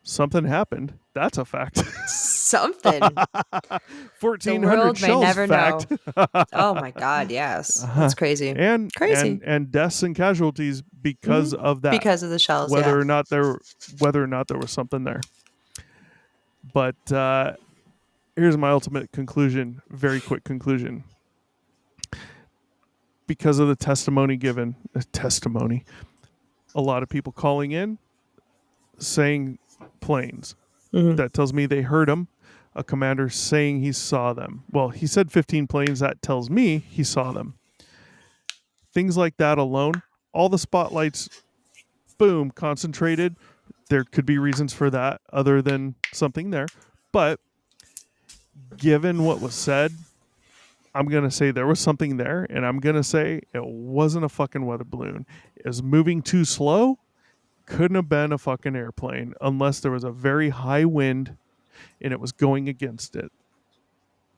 something happened. That's a fact. Something. 1,400 the world shells. May never fact. know. Oh my God! Yes, that's crazy. And crazy. And deaths and casualties because of that. Because of the shells. Whether or not there was something there. But here's my ultimate conclusion. Very quick conclusion. Because of the testimony given, a lot of people calling in saying planes. That tells me they heard them. A commander saying he saw them. Well, he said 15 planes. That tells me he saw them. Things like that alone, all the spotlights, boom, concentrated. There could be reasons for that other than something there. But given what was said, I'm going to say there was something there, and I'm going to say it wasn't a fucking weather balloon. It was moving too slow. Couldn't have been a fucking airplane unless there was a very high wind and it was going against it.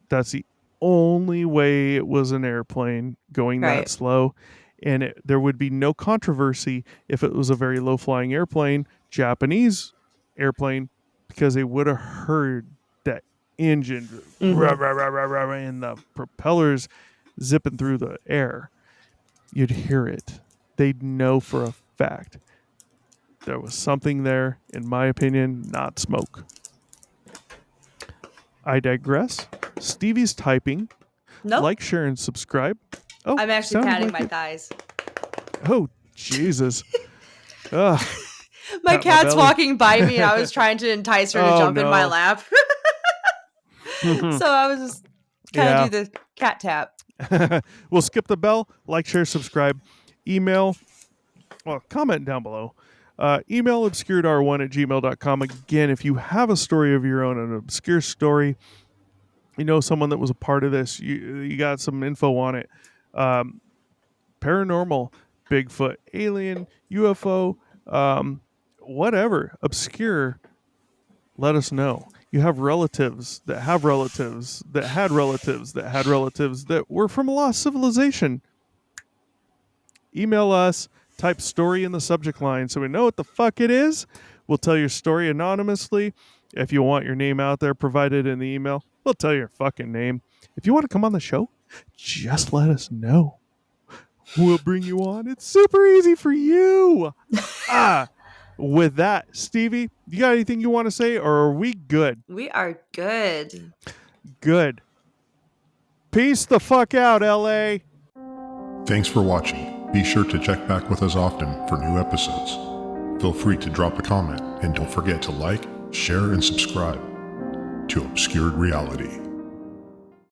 That's the only way it was an airplane going that slow. And there would be no controversy if it was a very low-flying airplane, Japanese airplane, because they would have heard that engine rah, rah, rah, rah, rah, and the propellers zipping through the air. You'd hear it. They'd know for a fact. There was something there, in my opinion, not smoke. I digress. Stevie's typing. Nope. Like, share, and subscribe. Oh, I'm actually patting my thighs. Oh, Jesus. My cat's walking by me, and I was trying to entice her to jump in my lap. So I was just kind of do the cat tap. We'll skip the bell. Like, share, subscribe. Email. Well, comment down below. Email obscuredr1@gmail.com. Again, if you have a story of your own, an obscure story, you know someone that was a part of this, you got some info on it. Paranormal, Bigfoot, alien, UFO, whatever, obscure, let us know. You have relatives that have relatives that had relatives that had relatives that were from a lost civilization. Email us. Type story in the subject line so we know what the fuck it is. We'll tell your story anonymously. If you want your name out there provided in the email, we'll tell your fucking name. If you want to come on the show, just let us know. We'll bring you on. It's super easy for you. With that, Stevie, you got anything you want to say, or are we good? We are good. Good. Peace the fuck out, LA. Thanks for watching. Be sure to check back with us often for new episodes. Feel free to drop a comment, and don't forget to like, share, and subscribe to Obscured Reality.